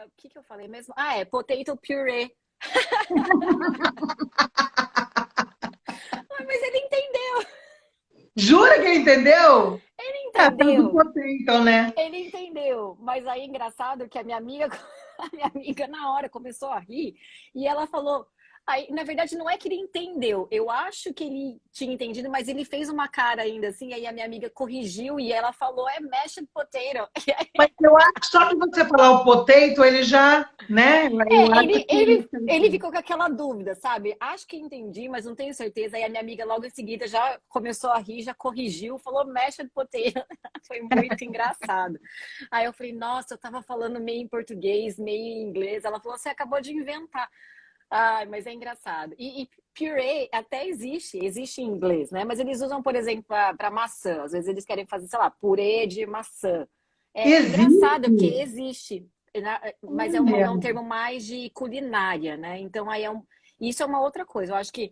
S2: O que que eu falei mesmo? Ah, é potato puree. Ah, mas ele entendeu.
S1: Jura que ele entendeu?
S2: Ele
S1: É, pelo do
S2: entendeu.
S1: Potato, né?
S2: Ele entendeu. Mas aí engraçado que a minha amiga, a minha amiga na hora começou a rir e ela falou. Aí, na verdade, não é que ele entendeu. Eu acho que ele tinha entendido, mas ele fez uma cara ainda assim. Aí a minha amiga corrigiu e ela falou: é mashed potato.
S1: Mas eu acho que só que você falar o potato, ele já, né? Eu
S2: É,
S1: acho
S2: ele
S1: que.
S2: ficou com aquela dúvida, sabe? Acho que entendi, mas não tenho certeza. Aí a minha amiga logo em seguida já começou a rir, já corrigiu, falou mashed potato. Foi muito engraçado. Aí eu falei, nossa, eu tava falando meio em português, meio em inglês. Ela falou, você acabou de inventar. Ai, mas é engraçado. E puree até existe em inglês, né? Mas eles usam, por exemplo, para maçã. Às vezes eles querem fazer, sei lá, purê de maçã. É engraçado, porque
S1: Existe.
S2: existe, mas é um
S1: Olha.
S2: termo mais de culinária, né? Então aí isso é uma outra coisa. Eu acho que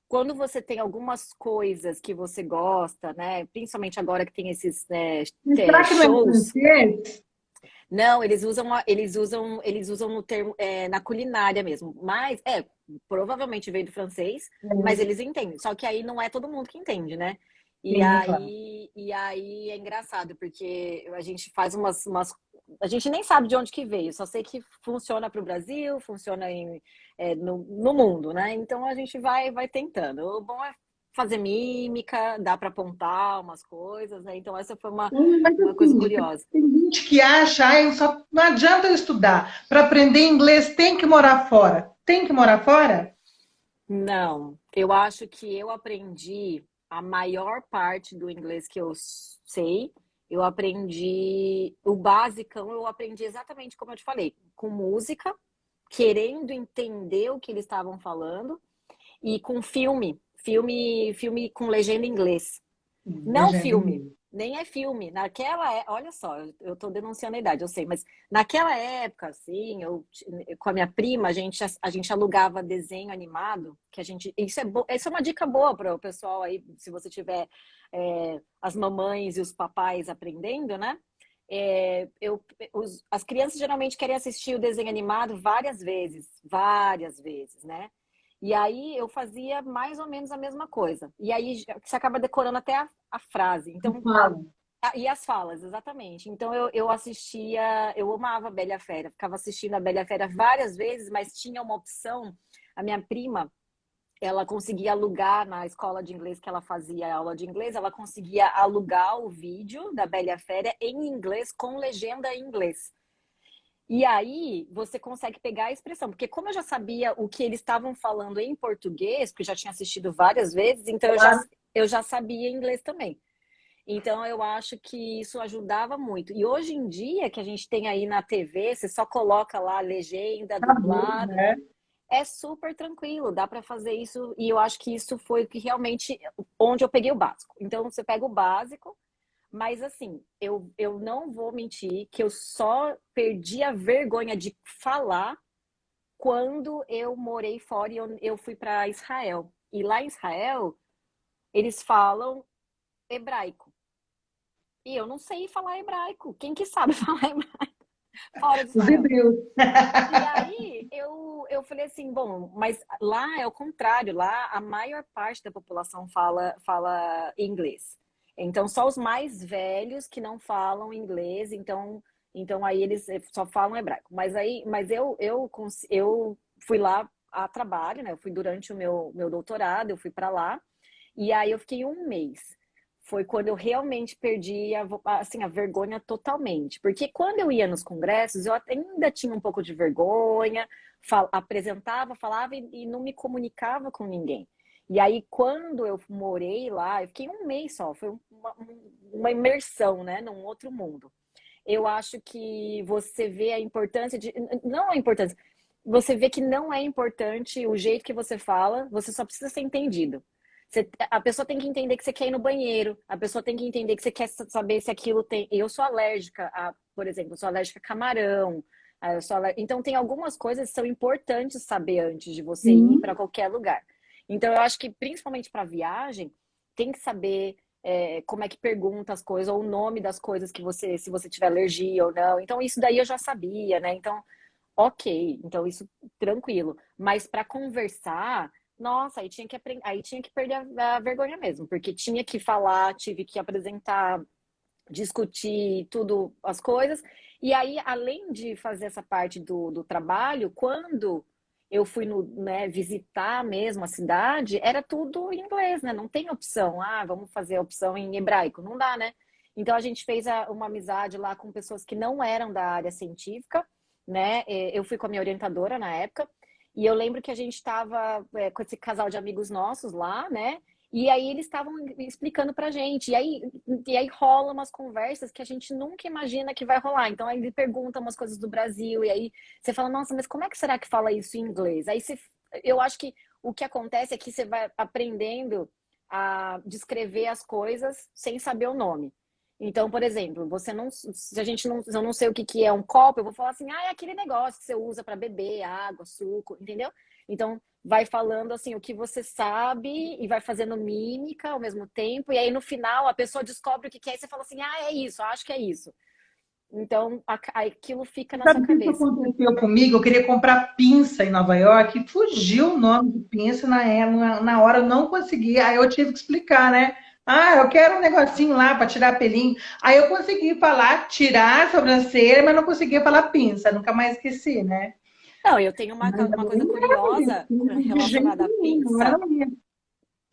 S2: quando você tem algumas coisas que você gosta, né? Principalmente agora que tem esses, né,
S1: Será que não é
S2: shows.
S1: francês?
S2: Não, eles usam no termo, na culinária mesmo. Mas, provavelmente veio do francês, mas
S1: É,
S2: eles entendem. Só que aí não é todo mundo que entende, né?
S1: sim, claro.
S2: E aí é engraçado, porque a gente faz a gente nem sabe de onde que veio, só sei que funciona para o Brasil, funciona no mundo, né? Então a gente vai tentando. O bom é fazer mímica, dá para apontar umas coisas, né? Então essa foi
S1: Mas
S2: uma coisa
S1: assim,
S2: curiosa.
S1: tem gente que acha, não adianta eu estudar. Para aprender inglês tem que morar fora. Tem que morar fora?
S2: Não, eu acho que eu aprendi a maior parte do inglês que eu sei. Eu aprendi o basicão, eu aprendi exatamente como eu te falei, com música, querendo entender o que eles estavam falando, e com filme com legenda em inglês. Não
S1: Legenda em
S2: filme,
S1: inglês.
S2: nem é filme. Olha só, eu tô denunciando a idade, eu sei, mas naquela época, assim, com a minha prima, a gente alugava desenho animado, que a gente, isso é uma dica boa para o pessoal aí, se você tiver as mamães e os papais aprendendo, né? É, as crianças geralmente querem assistir o desenho animado várias vezes, né? E aí eu fazia mais ou menos a mesma coisa. E aí você acaba decorando até a frase. Então,
S1: Fala.
S2: e as falas, exatamente. Então eu assistia, eu amava a Bela e a Fera, ficava assistindo a Bela e a Fera várias vezes, mas tinha uma opção, a minha prima, ela conseguia alugar na escola de inglês que ela fazia aula de inglês, ela conseguia alugar o vídeo da Bela e a Fera em inglês com legenda em inglês. E aí você consegue pegar a expressão, porque como eu já sabia o que eles estavam falando em português, porque eu já tinha assistido várias vezes, então
S1: Claro.
S2: eu já sabia inglês também. Então eu acho que isso ajudava muito. E hoje em dia, que a gente tem aí na TV, você só coloca lá a legenda,
S1: Acabou,
S2: dublado,
S1: né?
S2: é super tranquilo, dá para fazer isso. E eu acho que isso foi o que realmente, onde eu peguei o básico. Então você pega o básico, mas assim, eu não vou mentir que eu só perdi a vergonha de falar quando eu morei fora e eu fui para Israel. E lá em Israel, eles falam hebraico. E eu não sei falar hebraico. Quem que sabe falar hebraico fora de
S1: Os
S2: Israel?
S1: hebreus.
S2: E aí eu falei assim, bom, mas lá é o contrário, lá a maior parte da população fala inglês. Então só os mais velhos que não falam inglês, então aí eles só falam hebraico. Eu fui lá a trabalho, né? Eu fui durante o meu doutorado, eu fui para lá e aí eu fiquei um mês. Foi quando eu realmente perdi assim, a vergonha totalmente. Porque quando eu ia nos congressos, eu ainda tinha um pouco de vergonha, apresentava, falava e não me comunicava com ninguém. E aí, quando eu morei lá, eu fiquei um mês só, foi uma imersão, né, num outro mundo. Eu acho que você vê a importância de. Não a importância, você vê que não é importante o jeito que você fala, você só precisa ser entendido. A pessoa tem que entender que você quer ir no banheiro, a pessoa tem que entender que você quer saber se aquilo tem. Eu sou alérgica a, por exemplo, eu sou alérgica a camarão. Então, tem algumas coisas que são importantes saber antes de você ir
S1: Sim.
S2: para qualquer lugar. Então, eu acho que, principalmente para viagem, tem que saber. como é que pergunta as coisas, ou o nome das coisas que você, se você tiver alergia ou não. Então, isso daí eu já sabia, né? Então, ok, então isso tranquilo. Mas para conversar, nossa, aí tinha que aprender, aí tinha que perder a vergonha mesmo, porque tinha que falar, tive que apresentar, discutir tudo, as coisas. E aí, além de fazer essa parte do trabalho, quando eu fui no, né, visitar mesmo a cidade, era tudo em inglês, né? Não tem opção. Ah, vamos fazer a opção em hebraico. Não dá, né? Então a gente fez uma amizade lá com pessoas que não eram da área científica, né? Eu fui com a minha orientadora na época, e eu lembro que a gente estava com esse casal de amigos nossos lá, né? E aí eles estavam explicando pra gente. E aí rola umas conversas que a gente nunca imagina que vai rolar. Então aí ele pergunta umas coisas do Brasil, e aí você fala, nossa, mas como é que será que fala isso em inglês? Eu acho que o que acontece é que você vai aprendendo a descrever as coisas sem saber o nome. Então, por exemplo, você não, se a gente não, se eu não sei o que que é um copo, eu vou falar assim, ah, é aquele negócio que você usa para beber água, suco, entendeu? Então, vai falando assim o que você sabe e vai fazendo mímica ao mesmo tempo, e aí no final a pessoa descobre o que que é e você fala assim, ah, é isso, acho que é isso. Então, aquilo fica na sua
S1: Sabe o que isso
S2: cabeça.
S1: aconteceu comigo? Eu queria comprar pinça em Nova York e fugiu o nome de pinça na hora, eu não consegui. Aí eu tive que explicar, né? Ah, eu quero um negocinho lá para tirar pelinho. Aí eu consegui falar, tirar a sobrancelha, mas não conseguia falar pinça. Nunca mais esqueci, né?
S2: Não, eu tenho
S1: Mas
S2: uma
S1: agora
S2: coisa
S1: não era
S2: curiosa
S1: de jeito
S2: relacionada à
S1: nenhum, não era
S2: pinça
S1: minha.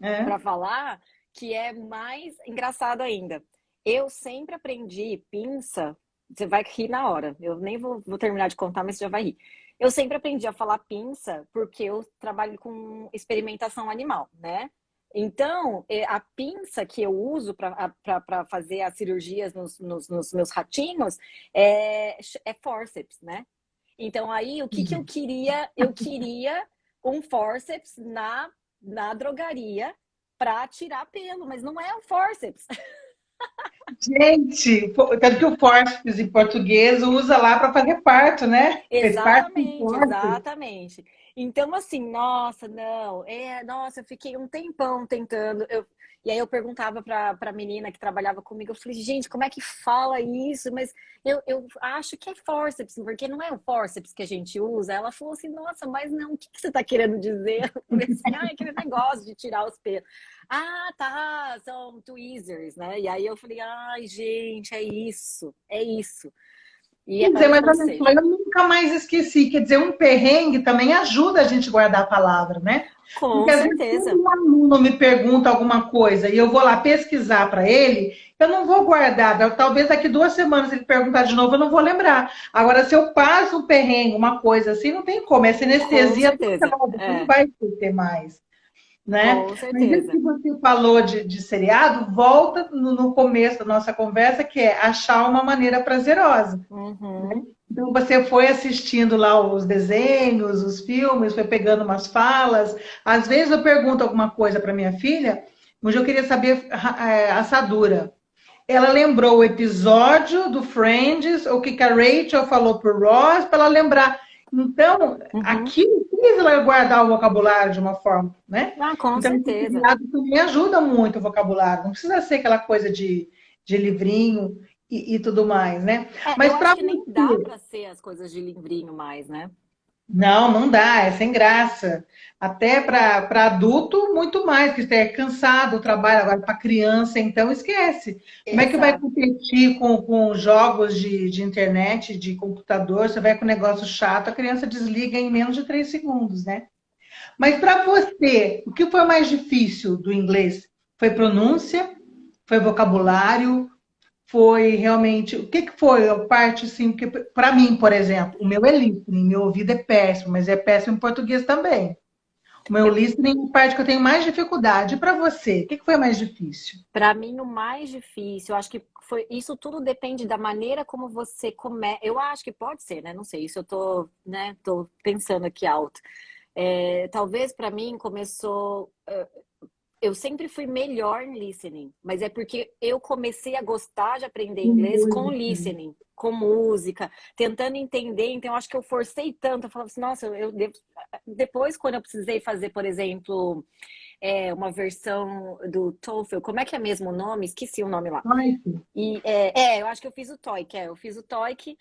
S1: É.
S2: para falar, que é mais engraçado ainda. Eu sempre aprendi pinça, você vai rir na hora. Eu nem vou terminar de contar, mas você já vai rir. Eu sempre aprendi a falar pinça porque eu trabalho com experimentação animal, né? Então, a pinça que eu uso para fazer as cirurgias nos meus ratinhos é forceps, né? Então, aí, o que que eu queria? Eu queria um forceps na drogaria para tirar pelo, mas não é o forceps.
S1: Gente, tanto que o forceps em português usa lá para fazer parto, né? Fez parto com
S2: Exatamente,
S1: forceps.
S2: exatamente. Então, assim, nossa, não, nossa, eu fiquei um tempão tentando. E aí eu perguntava para a menina que trabalhava comigo, eu falei, gente, como é que fala isso? Mas eu acho que é forceps, porque não é o forceps que a gente usa. Ela falou assim, nossa, mas não, o que que você está querendo dizer? Eu falei assim, ah, é aquele negócio de tirar os pelos. Ah, tá, são tweezers, né? E aí eu falei, ai, gente, é isso, é isso.
S1: Quer dizer, mas
S2: Ou
S1: olha só,
S2: seja,
S1: eu nunca mais esqueci. Quer dizer, um perrengue também ajuda a gente a guardar a palavra, né? Porque
S2: com
S1: às vezes quando
S2: certeza.
S1: um aluno me pergunta alguma coisa e eu vou lá pesquisar para ele, eu não vou guardar. Talvez daqui 2 semanas ele perguntar de novo, eu não vou lembrar. Agora, se eu passo um perrengue, uma coisa assim, não tem como. Essa
S2: Com
S1: anestesia
S2: certeza.
S1: total, você não
S2: É,
S1: vai ter mais. Né?
S2: com
S1: Mas isso que
S2: certeza.
S1: você falou de seriado, volta no começo da nossa conversa, que é achar uma maneira prazerosa.
S2: Uhum.
S1: Então você foi assistindo lá os desenhos, os filmes, foi pegando umas falas. Às vezes eu pergunto alguma coisa para minha filha, hoje eu queria saber a assadura. Ela lembrou o episódio do Friends, o que a Rachel falou pro Ross, para ela lembrar. Então,
S2: Uhum.
S1: aquilo fez ela guardar o vocabulário de uma forma, né?
S2: Ah, com
S1: Então, esse
S2: certeza.
S1: seriado também ajuda muito o vocabulário. Não precisa ser aquela coisa de livrinho e tudo mais, né?
S2: Eu
S1: Mas
S2: acho
S1: para
S2: que nem dá
S1: você,
S2: para ser as coisas de livrinho mais, né?
S1: não, não dá, é sem graça. Até para adulto, muito mais, porque você é cansado do trabalho, agora para criança, então esquece. Como é que vai
S2: Exato.
S1: competir com jogos de internet, de computador? Você vai com um negócio chato, a criança desliga em menos de 3 segundos, né? Mas para você, o que foi mais difícil do inglês? Foi pronúncia? Foi vocabulário? Foi realmente. O que foi a parte assim? Que, para mim, por exemplo, o meu é listening, meu ouvido é péssimo, mas é péssimo em português também. O meu listening é a parte que eu tenho mais dificuldade. E para você, o que foi mais difícil?
S2: Para mim, o mais difícil, eu acho que foi isso tudo depende da maneira como você começa. Eu acho que pode ser, né? Não sei, isso eu tô, né, tô pensando aqui alto. Talvez para mim começou. Eu sempre fui melhor em listening, mas é porque eu comecei a gostar de aprender inglês com listening, com música, tentando entender. Então, eu acho que eu forcei tanto. Eu falava assim, nossa, eu devo... Depois, quando eu precisei fazer, por exemplo, uma versão do TOEFL. Como é que é mesmo o nome? Esqueci o nome lá.
S1: Ai,
S2: Eu acho que eu fiz o TOEIC, eu fiz o TOEIC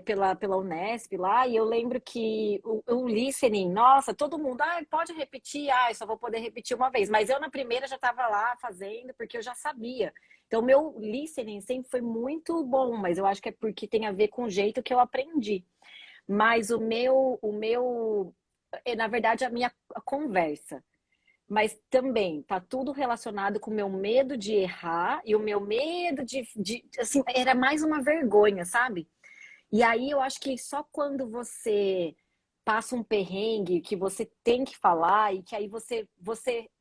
S2: pela Unesp lá, e eu lembro que o listening, nossa, todo mundo, pode repetir, eu só vou poder repetir uma vez, mas eu na primeira já estava lá fazendo, porque eu já sabia. Então, meu listening sempre foi muito bom, mas eu acho que é porque tem a ver com o jeito que eu aprendi. Mas na verdade, a conversa. Mas também tá tudo relacionado com o meu medo de errar e o meu medo assim, era mais uma vergonha, sabe? E aí eu acho que só quando você passa um perrengue que você tem que falar e que aí você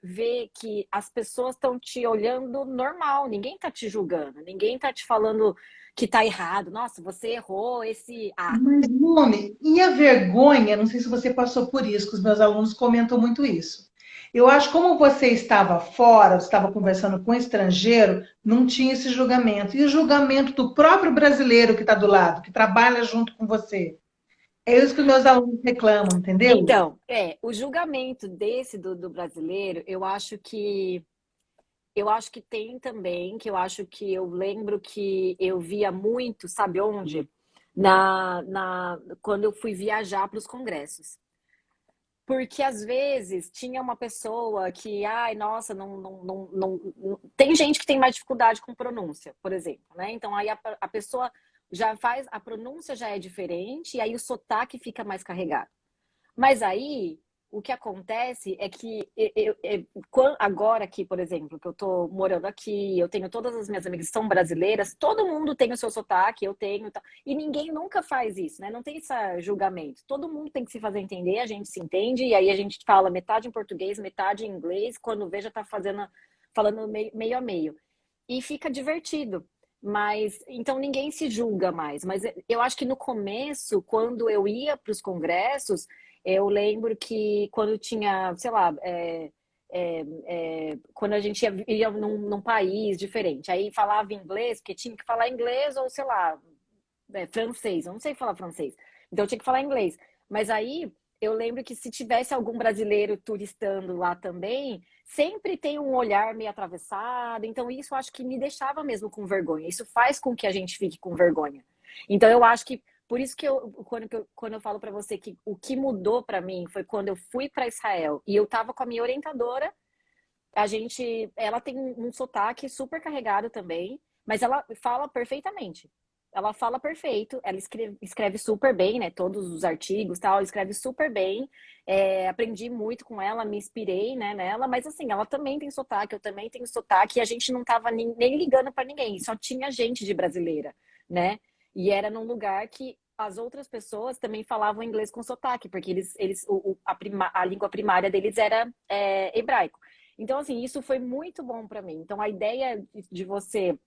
S2: vê que as pessoas estão te olhando normal, ninguém tá te julgando, ninguém tá te falando que tá errado. Nossa, você errou esse A.
S1: mas, nome, e a vergonha? Não sei se você passou por isso, que os meus alunos comentam muito isso. Eu acho que como você estava fora, você estava conversando com um estrangeiro, não tinha esse julgamento. E o julgamento do próprio brasileiro que está do lado, que trabalha junto com você. É isso que os meus alunos reclamam, entendeu?
S2: Então, o julgamento desse do brasileiro, eu acho que tem também, que eu acho que eu lembro que eu via muito, sabe onde? Quando eu fui viajar para os congressos. Porque às vezes tinha uma pessoa que, ai, nossa, tem gente que tem mais dificuldade com pronúncia, por exemplo, né? Então aí a pessoa já faz, a pronúncia já é diferente, e aí o sotaque fica mais carregado. Mas aí, o que acontece é que agora aqui, por exemplo, que eu tô morando aqui, eu tenho todas as minhas amigas que são brasileiras, todo mundo tem o seu sotaque, eu tenho, tá? E ninguém nunca faz isso, né? Não tem esse julgamento. Todo mundo tem que se fazer entender, a gente se entende, e aí a gente fala metade em português, metade em inglês, quando vê já tá falando meio a meio. E fica divertido. Mas então ninguém se julga mais. Mas eu acho que no começo, quando eu ia para os congressos, eu lembro que quando tinha, sei lá, quando a gente ia num país diferente, aí falava inglês, porque tinha que falar inglês ou, sei lá, francês. Eu não sei falar francês. Então eu tinha que falar inglês. Mas aí eu lembro que se tivesse algum brasileiro turistando lá também, sempre tem um olhar meio atravessado. Então isso eu acho que me deixava mesmo com vergonha. Isso faz com que a gente fique com vergonha. Então eu acho que por isso que quando eu falo para você que o que mudou para mim foi quando eu fui para Israel e eu tava com a minha orientadora, ela tem um sotaque super carregado também, mas ela fala perfeitamente. Ela fala perfeito, ela escreve super bem, né? Todos os artigos, tal, escreve super bem. Aprendi muito com ela, me inspirei, né, nela, mas assim, ela também tem sotaque, eu também tenho sotaque, e a gente não tava nem ligando para ninguém, só tinha gente de brasileira, né? E era num lugar que as outras pessoas também falavam inglês com sotaque, porque a língua primária deles era hebraico. Então, assim, isso foi muito bom para mim. Então, a ideia de você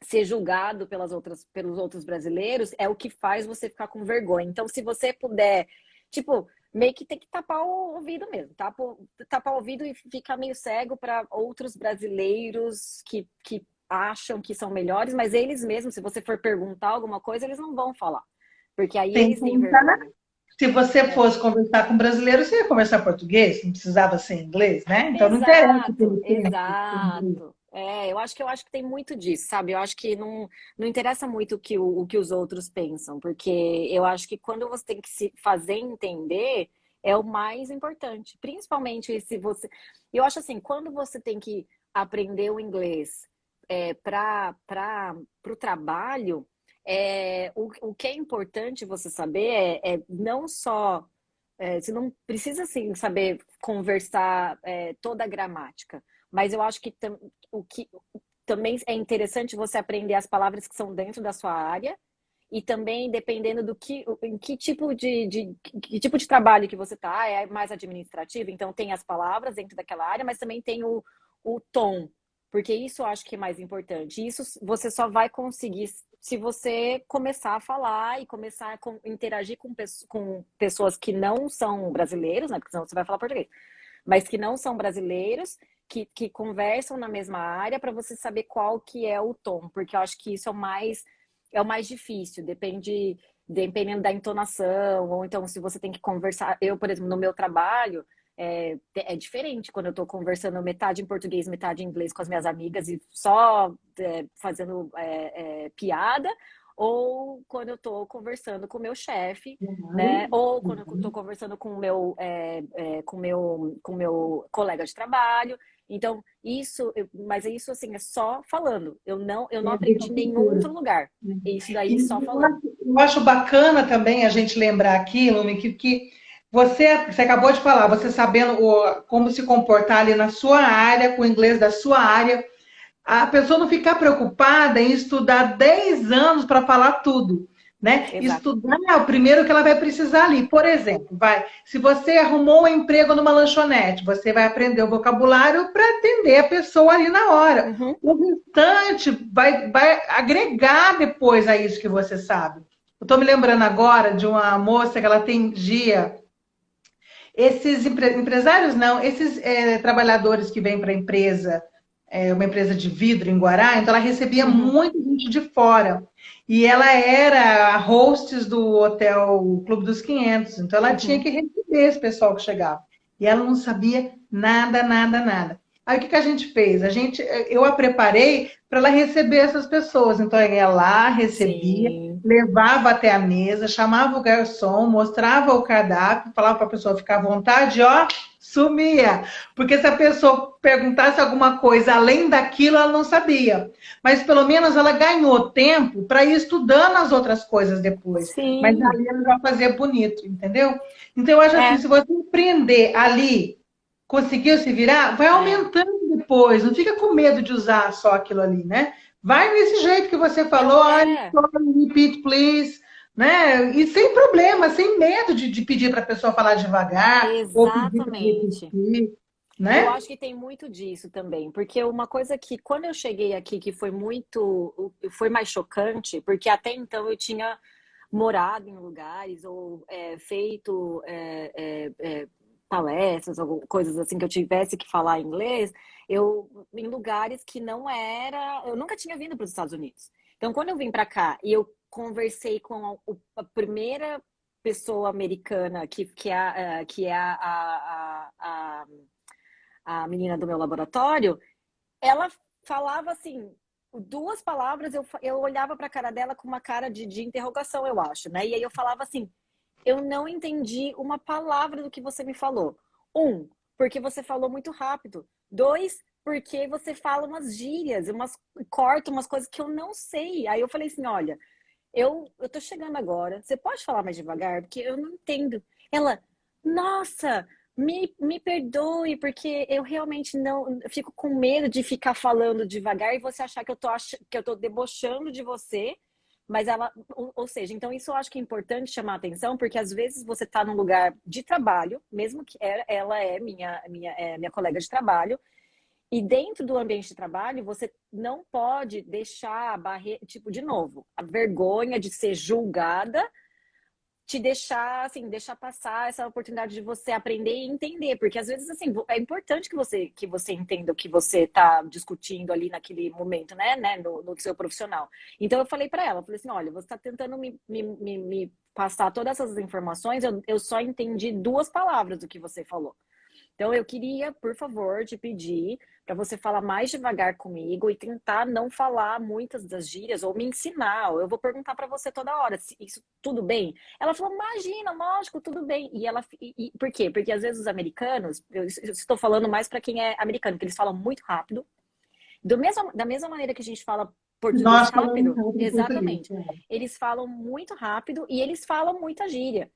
S2: ser julgado pelos outros brasileiros é o que faz você ficar com vergonha. Então, se você puder, tipo, meio que tem que tapar o ouvido mesmo, tapar o ouvido e ficar meio cego para outros brasileiros que acham que são melhores, mas eles mesmos, se você for perguntar alguma coisa, eles não vão falar, porque aí
S1: Tem que
S2: eles têm
S1: pensar.
S2: vergonha.
S1: Se você
S2: É.
S1: fosse conversar com brasileiro, você ia conversar português, não precisava ser inglês, né? Então não interessa o que
S2: Exato,
S1: ele pensa.
S2: exato. Eu acho que tem muito disso, sabe? Eu acho que não interessa muito o que os outros pensam, porque eu acho que quando você tem que se fazer entender, é o mais importante. Principalmente se você. Eu acho assim, quando você tem que aprender o inglês para o trabalho, o que é importante você saber é não só você não precisa assim saber conversar toda a gramática, mas eu acho que o que também é interessante você aprender as palavras que são dentro da sua área e também dependendo em que tipo de trabalho que você está, é mais administrativo, então tem as palavras dentro daquela área, mas também tem o tom, porque isso eu acho que é mais importante. Isso você só vai conseguir se você começar a falar e começar a interagir com pessoas que não são brasileiros, né? Porque senão você vai falar português, mas que não são brasileiros, que conversam na mesma área para você saber qual que é o tom, porque eu acho que isso é o mais difícil, dependendo da entonação, ou então se você tem que conversar. Eu, por exemplo, no meu trabalho, é diferente quando eu tô conversando metade em português, metade em inglês com as minhas amigas e só fazendo piada, ou quando eu tô conversando com o meu chefe, né?
S1: Claro.
S2: Ou quando eu tô
S1: Uhum.
S2: conversando com meu colega de trabalho. Então, mas isso assim, é só falando. Eu não
S1: É dessa
S2: aprendi em nenhum
S1: cultura.
S2: outro lugar.
S1: Né?
S2: Isso daí
S1: E
S2: só falando.
S1: eu acho bacana também a gente lembrar aqui, Lumi, que você acabou de falar, você sabendo como se comportar ali na sua área, com o inglês da sua área, a pessoa não ficar preocupada em estudar 10 anos para falar tudo, né?
S2: Exato.
S1: Estudar é o primeiro que ela vai precisar ali. Por exemplo, se você arrumou um emprego numa lanchonete, você vai aprender o vocabulário para atender a pessoa ali na hora.
S2: Uhum,
S1: O restante vai agregar depois a isso que você sabe. Eu estou me lembrando agora de uma moça que ela atendia esses empresários, não, esses trabalhadores que vêm para a empresa, uma empresa de vidro em Guará, então ela recebia
S2: uhum,
S1: muita gente de fora. E ela era a hostess do hotel Clube dos 500, então ela tinha
S2: uhum.
S1: que receber esse pessoal que chegava. E ela não sabia nada, nada, nada. Aí o que, que a gente fez? Eu a preparei para ela receber essas pessoas. Então eu ia lá, recebia,
S2: Sim.
S1: levava até a mesa, chamava o garçom, mostrava o cardápio, falava para a pessoa ficar à vontade, ó, sumia. Porque se a pessoa perguntasse alguma coisa além daquilo, ela não sabia. Mas pelo menos ela ganhou tempo para ir estudando as outras coisas depois. Mas
S2: Sim.
S1: ali ela vai fazer bonito, entendeu? Então eu acho assim,
S2: É,
S1: se você aprender ali, conseguiu se virar, vai
S2: é.
S1: aumentando depois. Não fica com medo de usar só aquilo ali, né? Vai nesse jeito que você falou,
S2: Não
S1: ah,
S2: é.
S1: repeat, please, né? E sem problema, sem medo de pedir para a pessoa falar devagar ou pedir para
S2: Exatamente.
S1: repetir,
S2: Eu
S1: né?
S2: acho que tem muito disso também, porque uma coisa que quando eu cheguei aqui que foi mais chocante, porque até então eu tinha morado em lugares ou feito palestras ou coisas assim que eu tivesse que falar inglês, em lugares que não era, eu nunca tinha vindo para os Estados Unidos. Então, quando eu vim para cá e eu conversei com a primeira pessoa americana que é a menina do meu laboratório, ela falava assim, duas palavras, eu olhava para a cara dela com uma cara de interrogação, eu acho, né? E aí eu falava assim, eu não entendi uma palavra do que você me falou. Um, porque você falou muito rápido. Dois, porque você fala umas gírias, corta umas coisas que eu não sei. Aí eu falei assim, olha, eu tô chegando agora, você pode falar mais devagar? Porque eu não entendo. Ela, nossa, me perdoe, porque eu realmente não, eu fico com medo de ficar falando devagar e você achar que eu tô debochando de você. Mas ou seja, então isso eu acho que é importante chamar a atenção, porque às vezes você está num lugar de trabalho, mesmo que ela é minha colega de trabalho, e dentro do ambiente de trabalho, você não pode deixar a barreira, tipo, de novo, a vergonha de ser julgada te deixar, assim, deixar passar essa oportunidade de você aprender e entender, porque às vezes, assim, é importante que você entenda o que você está discutindo ali naquele momento, né, no seu profissional. Então, eu falei para ela, eu falei assim, olha, você está tentando me passar todas essas informações, eu só entendi duas palavras do que você falou. Então, eu queria, por favor, te pedir para você falar mais devagar comigo e tentar não falar muitas das gírias ou me ensinar. Eu vou perguntar para você toda hora se isso tudo bem. Ela falou: imagina, lógico, tudo bem. Por quê? Porque às vezes os americanos, eu estou falando mais para quem é americano, que eles falam muito rápido. Da mesma maneira que a gente fala português
S1: Nós falamos
S2: rápido,
S1: rápido em português.
S2: exatamente. Eles falam muito rápido e eles falam muita gíria.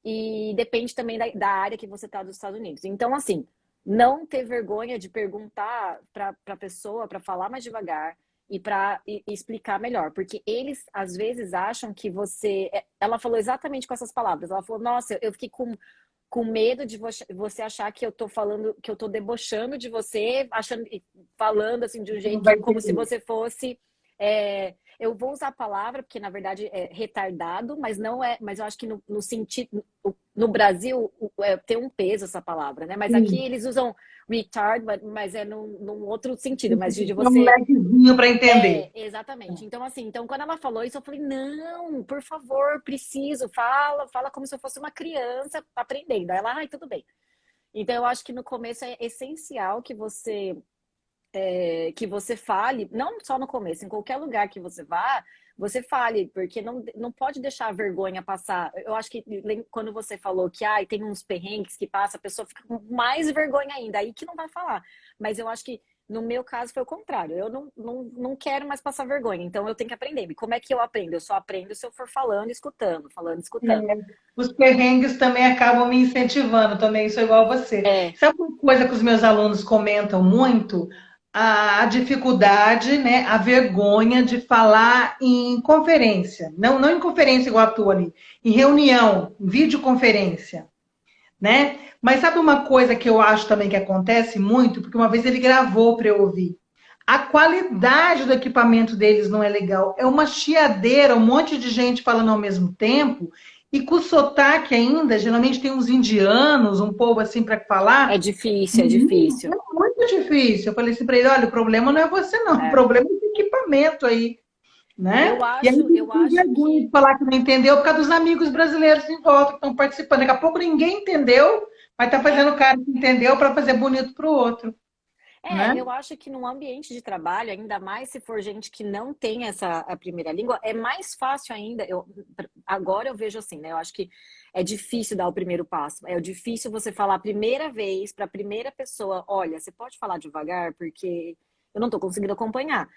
S2: E depende também da área que você está dos Estados Unidos. Então, assim, não ter vergonha de perguntar para a pessoa, para falar mais devagar e para explicar melhor, porque eles às vezes acham que você. Ela falou exatamente com essas palavras. Ela falou: Nossa, eu fiquei com medo de você achar que eu tô falando, que eu tô debochando de você, achando, falando assim de um
S1: Você não
S2: jeito
S1: vai
S2: como se
S1: entender.
S2: você fosse. Eu vou usar a palavra, porque na verdade é retardado, mas não é, mas eu acho que no sentido, no Brasil tem um peso essa palavra, né? Mas aqui
S1: Sim.
S2: eles usam retard, mas é num outro sentido, mas de
S1: É um
S2: você
S1: lequezinho para entender.
S2: exatamente. Então, assim, então quando ela falou isso, eu falei, não, por favor, preciso, fala como se eu fosse uma criança aprendendo. Aí ela, ai, tudo bem. Então, eu acho que no começo é essencial que você fale, não só no começo, em qualquer lugar que você vá, você fale, porque não pode deixar a vergonha passar. Eu acho que quando você falou que tem uns perrengues que passa, a pessoa fica com mais vergonha ainda, aí que não vai falar. Mas eu acho que no meu caso foi o contrário. Eu não quero mais passar vergonha, então eu tenho que aprender. E como é que eu aprendo? Eu só aprendo se eu for falando, escutando, falando, escutando.
S1: Os perrengues também acabam me incentivando, também sou igual a você.
S2: É,
S1: Sabe uma coisa que os meus alunos comentam muito? A dificuldade, né, a vergonha de falar em conferência. Não em conferência igual a tua ali, em reunião, em videoconferência, né? Mas sabe uma coisa que eu acho também que acontece muito? Porque uma vez ele gravou para eu ouvir. A qualidade do equipamento deles não é legal. É uma chiadeira, um monte de gente falando ao mesmo tempo. E com sotaque ainda, geralmente tem uns indianos, um povo assim para
S2: é
S1: falar.
S2: difícil, é difícil.
S1: É muito difícil. Eu falei assim para ele: olha, o problema não é você, não. O
S2: É.
S1: problema é o equipamento aí, né? E aí
S2: Eu
S1: tem
S2: acho
S1: vergonha de
S2: que
S1: falar que não entendeu por causa dos amigos brasileiros em volta que estão participando. Daqui a pouco ninguém entendeu, mas tá
S2: é,
S1: fazendo o cara que entendeu para fazer bonito para o outro, né?
S2: eu acho que num ambiente de trabalho, ainda mais se for gente que não tem essa a primeira língua, é mais fácil ainda. Agora eu vejo assim, né? Eu acho que é difícil dar o primeiro passo. É difícil você falar a primeira vez para a primeira pessoa, olha, você pode falar devagar porque eu não estou conseguindo acompanhar.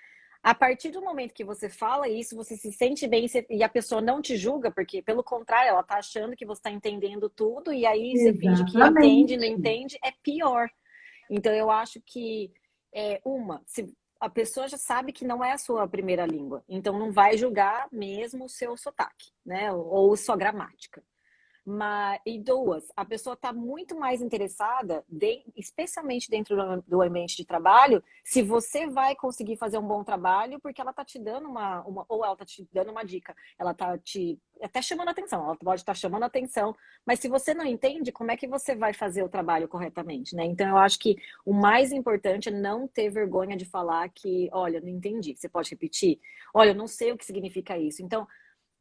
S2: A partir do momento que você fala isso, você se sente bem e a pessoa não te julga, porque pelo contrário, ela está achando que você está entendendo tudo e aí você finge que entende, não
S1: Exatamente.
S2: entende, é pior. Então, eu acho que, se a pessoa já sabe que não é a sua primeira língua, então não vai julgar mesmo o seu sotaque, né? Ou sua gramática. E duas, a pessoa está muito mais interessada, especialmente dentro do ambiente de trabalho, se você vai conseguir fazer um bom trabalho, porque ela está te dando ou ela está te dando uma dica, ela está te até chamando atenção, ela pode estar chamando atenção, mas se você não entende, como é que você vai fazer o trabalho corretamente, né? Então eu acho que o mais importante é não ter vergonha de falar que, olha, não entendi. Você pode repetir? Olha, eu não sei o que significa isso. Então,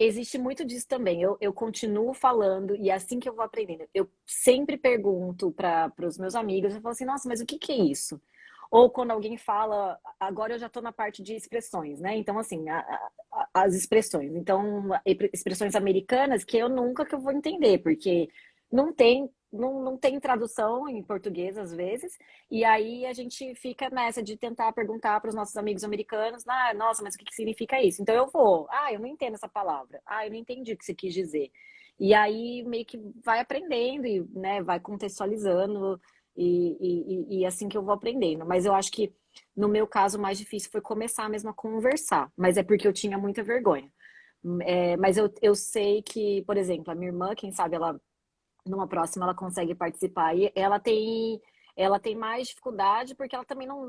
S2: existe muito disso também. Eu continuo falando e é assim que eu vou aprendendo. Eu sempre pergunto para os meus amigos, eu falo assim, nossa, mas o que que é isso? Ou quando alguém fala, agora eu já estou na parte de expressões, né? Então, assim, as expressões. Então, expressões americanas que eu nunca que eu vou entender, porque não tem tradução em português às vezes. E aí a gente fica nessa de tentar perguntar para os nossos amigos americanos, nossa, mas o que que significa isso? Então eu vou, eu não entendo essa palavra, eu não entendi o que você quis dizer. E aí meio que vai aprendendo e, né, vai contextualizando e assim que eu vou aprendendo. Mas eu acho que no meu caso o mais difícil foi começar mesmo a conversar, mas é porque eu tinha muita vergonha. Mas eu sei que, por exemplo, a minha irmã, quem sabe ela numa próxima ela consegue participar. E ela tem mais dificuldade porque ela também não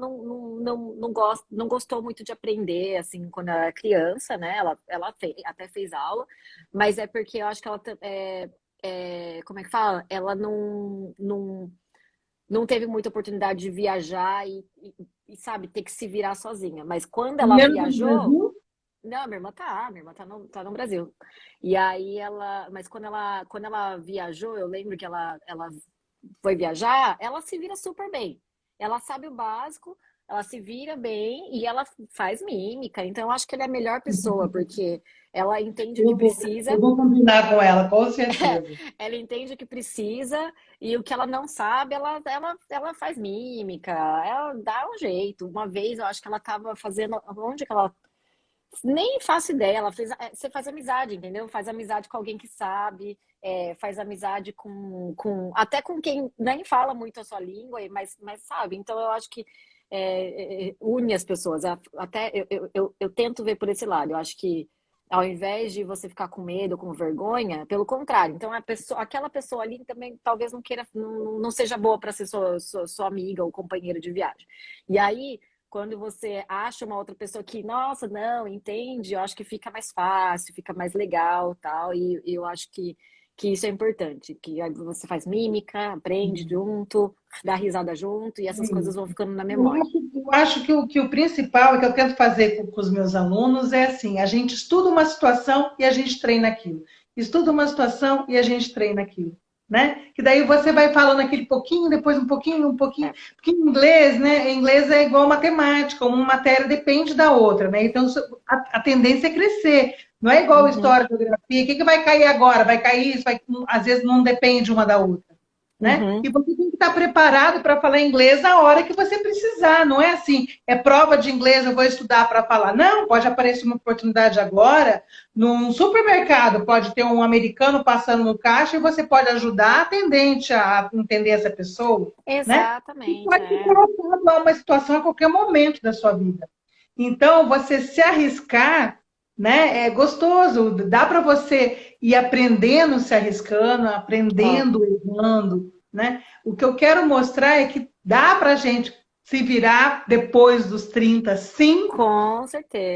S2: gostou muito de aprender, assim, quando ela era criança, né? Até fez aula, mas é porque eu acho que como é que fala? Ela não teve muita oportunidade de viajar sabe, ter que se virar sozinha. Mas quando ela
S1: Mesmo no
S2: viajou,
S1: Brasil,
S2: não, minha irmã tá no Brasil. E aí mas quando ela viajou, eu lembro que ela foi viajar, ela se vira super bem. Ela sabe o básico, ela se vira bem e ela faz mímica. Então eu acho que ela é a melhor pessoa, porque ela entende o que
S1: eu
S2: precisa,
S1: vou combinar com ela, com certeza.
S2: ela entende o que precisa e o que ela não sabe, ela faz mímica, ela dá um jeito. Uma vez eu acho que ela estava fazendo. Onde que ela nem faço ideia, você faz amizade, entendeu? Faz amizade com alguém que sabe, faz amizade até com quem nem fala muito a sua língua, mas sabe. Então eu acho que une as pessoas. Até eu tento ver por esse lado. Eu acho que ao invés de você ficar com medo, com vergonha, pelo contrário. Então aquela pessoa ali também talvez não queira, não seja boa para ser sua amiga ou companheira de viagem. E aí quando você acha uma outra pessoa que, nossa, não, entende, eu acho que fica mais fácil, fica mais legal, tal, e eu acho que isso é importante, que aí você faz mímica, aprende junto, dá risada junto, e essas coisas vão ficando na memória.
S1: Eu acho que o principal, que eu tento fazer com os meus alunos, é assim: a gente estuda uma situação e a gente treina aquilo. Estuda uma situação e a gente treina aquilo. né? Que daí você vai falando aquele pouquinho, depois um pouquinho,
S2: É.
S1: porque em inglês, né? Em inglês é igual matemática, uma matéria depende da outra, né? Então a tendência é crescer. Não é igual
S2: Uhum,
S1: história, geografia. O que vai cair agora? Vai cair isso? Às vezes não depende uma da outra, né?
S2: uhum.
S1: E você tem que estar preparado para falar inglês na hora que você precisar. Não é assim, é prova de inglês, eu vou estudar para falar. Não, pode aparecer uma oportunidade agora. Num supermercado, pode ter um americano passando no caixa e você pode ajudar a atendente a entender essa pessoa, né? E
S2: Exatamente,
S1: pode ser
S2: é.
S1: colocado a uma situação a qualquer momento da sua vida. Então, você se arriscar, né, é gostoso. Dá para você ir aprendendo, se arriscando,
S2: É,
S1: aprendendo, errando, né? O que eu quero mostrar é que dá para a gente se virar depois dos 30, sim,
S2: com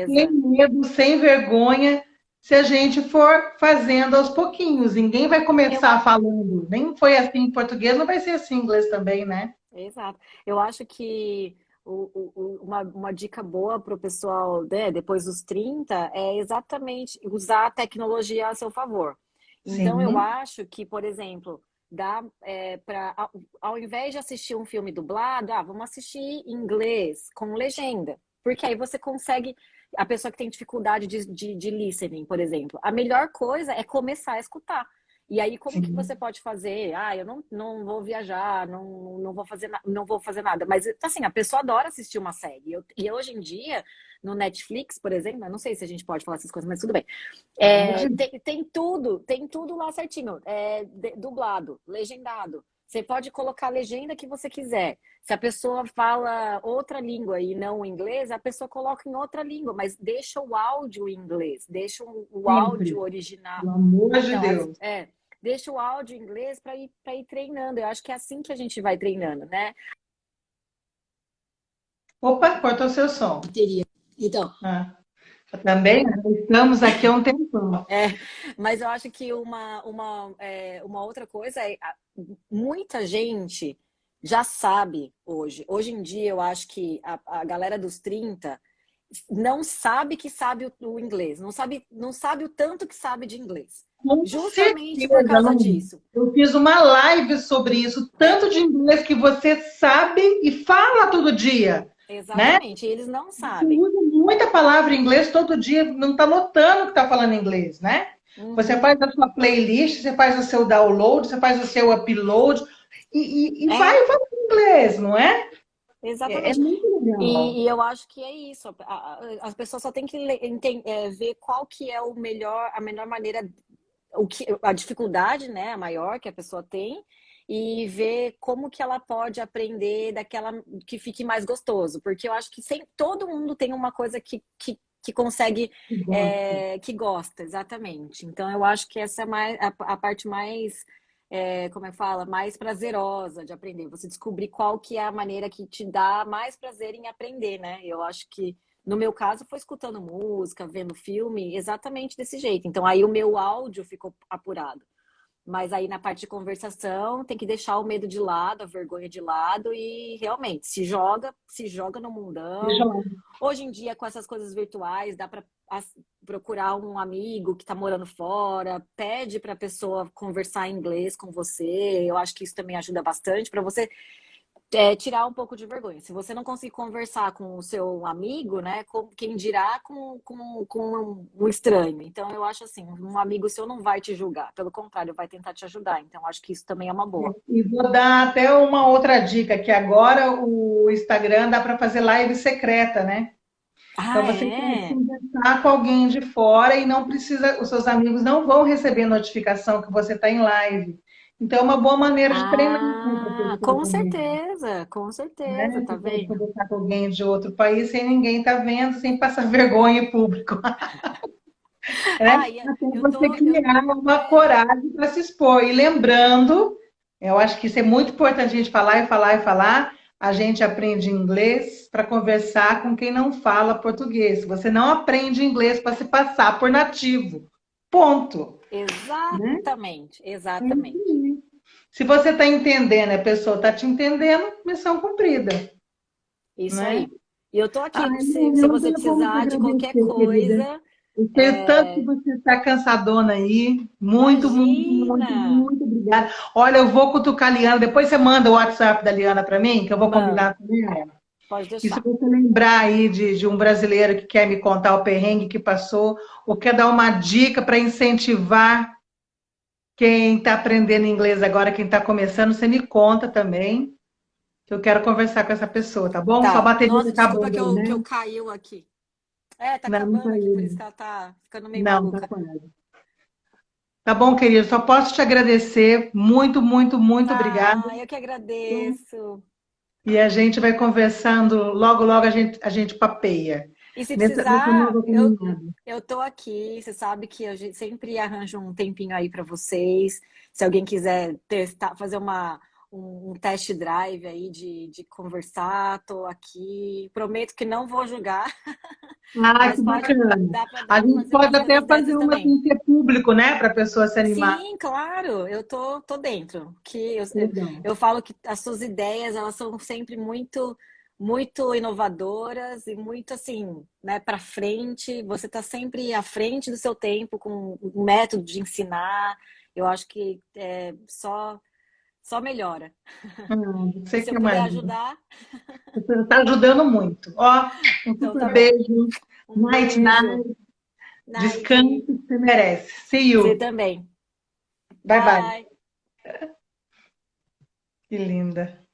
S1: sem
S2: certeza.
S1: medo, sem vergonha, se a gente for fazendo aos pouquinhos. Ninguém vai
S2: Eu,
S1: começar falando. Nem foi assim em português, não vai ser assim em inglês também, né?
S2: exato. Eu acho que uma dica boa para o pessoal, né, depois dos 30 é exatamente usar a tecnologia a seu favor. Então, eu
S1: Sim,
S2: acho que, por exemplo, dá para, ao invés de assistir um filme dublado, vamos assistir em inglês, com legenda. Porque aí você consegue. A pessoa que tem dificuldade de listening, por exemplo, a melhor coisa é começar a escutar. E aí, como que você
S1: sim,
S2: pode fazer? Eu não vou viajar, não vou fazer, não vou fazer nada. Mas, assim, a pessoa adora assistir uma série. E hoje em dia, no Netflix, por exemplo, eu não sei se a gente pode falar essas coisas, mas tudo bem.
S1: pode.
S2: Tem tudo lá certinho. Dublado, legendado. Você pode colocar a legenda que você quiser. Se a pessoa fala outra língua e não o inglês, a pessoa coloca em outra língua, mas deixa o áudio em inglês, deixa o áudio
S1: Sempre.
S2: original.
S1: Pelo amor de
S2: Então,
S1: Deus.
S2: deixa o áudio em inglês para ir treinando. Eu acho que é assim que a gente vai treinando, né?
S1: Opa, cortou seu som.
S2: Teria. Então,
S1: Ah, também estamos aqui há um tempão.
S2: é, mas eu acho que uma outra coisa muita gente já sabe hoje. Hoje em dia, eu acho que a galera dos 30 não sabe que sabe o inglês, não sabe o tanto que sabe de inglês.
S1: Com
S2: Justamente por
S1: certeza,
S2: causa
S1: Lu.
S2: disso.
S1: Eu fiz uma live sobre isso,
S2: É,
S1: tanto de inglês que você sabe e fala todo dia, né?
S2: exatamente, eles não
S1: Você
S2: sabem.
S1: usa muita palavra em inglês todo dia, não está notando que está falando inglês, né? Você
S2: Uhum.
S1: faz a sua playlist, você faz o seu download, você faz o seu upload e
S2: É,
S1: vai falando inglês, não é? É
S2: exatamente.
S1: muito legal.
S2: E eu acho que é isso. As pessoas só têm que ver qual que é a melhor maneira, a dificuldade, né, a maior que a pessoa tem, e ver como que ela pode aprender daquela que fique mais gostoso. Porque eu acho que todo mundo tem uma coisa que consegue,
S1: Gosto.
S2: que gosta, exatamente. Então eu acho que essa é a parte mais como é que fala? Mais prazerosa de aprender. Você descobrir qual que é a maneira que te dá mais prazer em aprender, né? Eu acho que, no meu caso, foi escutando música, vendo filme, exatamente desse jeito. Então, aí o meu áudio ficou apurado. Mas aí na parte de conversação tem que deixar o medo de lado, a vergonha de lado e realmente se joga no mundão. Hoje em dia, com essas coisas virtuais, dá para procurar um amigo que está morando fora, pede para a pessoa conversar em inglês com você. Eu acho que isso também ajuda bastante para você tirar um pouco de vergonha. Se você não conseguir conversar com o seu amigo, né, quem dirá com um estranho. Então, eu acho assim, um amigo seu não vai te julgar, pelo contrário, vai tentar te ajudar. Então, acho que isso também é uma boa.
S1: E vou dar até uma outra dica, que agora o Instagram dá para fazer live secreta, né? Então
S2: Ah,
S1: você pode
S2: é?
S1: conversar com alguém de fora e não precisa, os seus amigos não vão receber notificação que você está em live. Então é uma boa maneira de treinar com a
S2: Ah,
S1: pessoa também,
S2: com certeza,
S1: né?
S2: tá
S1: Você pode
S2: vendo?
S1: conversar com alguém de outro país sem ninguém estar vendo, sem passar vergonha em público, né?
S2: Ah,
S1: Até
S2: eu
S1: você
S2: tô, eu,
S1: criar uma
S2: é,
S1: coragem para se expor. E lembrando, eu acho que isso é muito importante a gente falar e falar e falar. A gente aprende inglês para conversar com quem não fala português. Você não aprende inglês para se passar por nativo. Ponto. Né?
S2: exatamente,
S1: É isso
S2: exatamente.
S1: aí. Se você está entendendo, a pessoa está te entendendo, missão cumprida,
S2: Isso
S1: né?
S2: aí. E eu tô aqui,
S1: Ai,
S2: se
S1: não
S2: você
S1: tenho como te
S2: precisar de qualquer
S1: agradecer, querida.
S2: coisa,
S1: Eu sei o tanto que você está cansadona aí. Muito, muito,
S2: Imagina!
S1: muito, muito obrigada. Olha, eu vou cutucar a Liana. Depois você manda o WhatsApp da Liana para mim, que eu vou combinar
S2: Mano,
S1: com ela.
S2: pode
S1: E se
S2: deixar.
S1: você lembrar aí de um brasileiro que quer me contar o perrengue que passou, ou quer dar uma dica para incentivar quem está aprendendo inglês agora, quem está começando, você me conta também, que eu quero conversar com essa pessoa, tá bom? Sua
S2: Tá.
S1: bateria está
S2: Nossa, desculpa
S1: acabando aí,
S2: que eu
S1: né?
S2: caiu aqui. É, tá
S1: Não, não
S2: acabando
S1: tá
S2: aqui, por isso
S1: aí.
S2: que ela tá ficando meio
S1: Não, tá
S2: maluca.
S1: quase. Tá bom, querido? Só posso te agradecer. Muito, muito, muito obrigada.
S2: Ah, eu que agradeço.
S1: E a gente vai conversando. Logo, logo a gente papeia
S2: E se
S1: nessa
S2: precisar,
S1: nova caminhada.
S2: eu tô aqui. Você sabe que a gente sempre arranja um tempinho aí para vocês. Se alguém quiser testar, fazer um test drive aí de conversar, tô aqui. Prometo que não vou julgar,
S1: Ah,
S2: mas
S1: que bacana.
S2: dá
S1: A
S2: para
S1: gente
S2: fazer
S1: pode
S2: umas
S1: até
S2: coisas
S1: fazer
S2: dessas
S1: uma
S2: também.
S1: sem ser público, né? Para a pessoa se animar.
S2: Sim, claro, eu tô dentro.
S1: Legal.
S2: Eu falo que as suas ideias, elas são sempre muito inovadoras e muito assim, né, para frente. Você está sempre à frente do seu tempo com um método de ensinar. Eu acho que só melhora. E
S1: Você
S2: se eu
S1: que é
S2: puder
S1: mais.
S2: ajudar,
S1: Você está ajudando muito. Ó, um
S2: então
S1: super
S2: tá bom.
S1: beijo.
S2: Um
S1: Night,
S2: beijo,
S1: night. Descanse
S2: Night.
S1: que você merece. See
S2: Você
S1: you.
S2: também.
S1: Bye, bye.
S2: Bye.
S1: Que linda.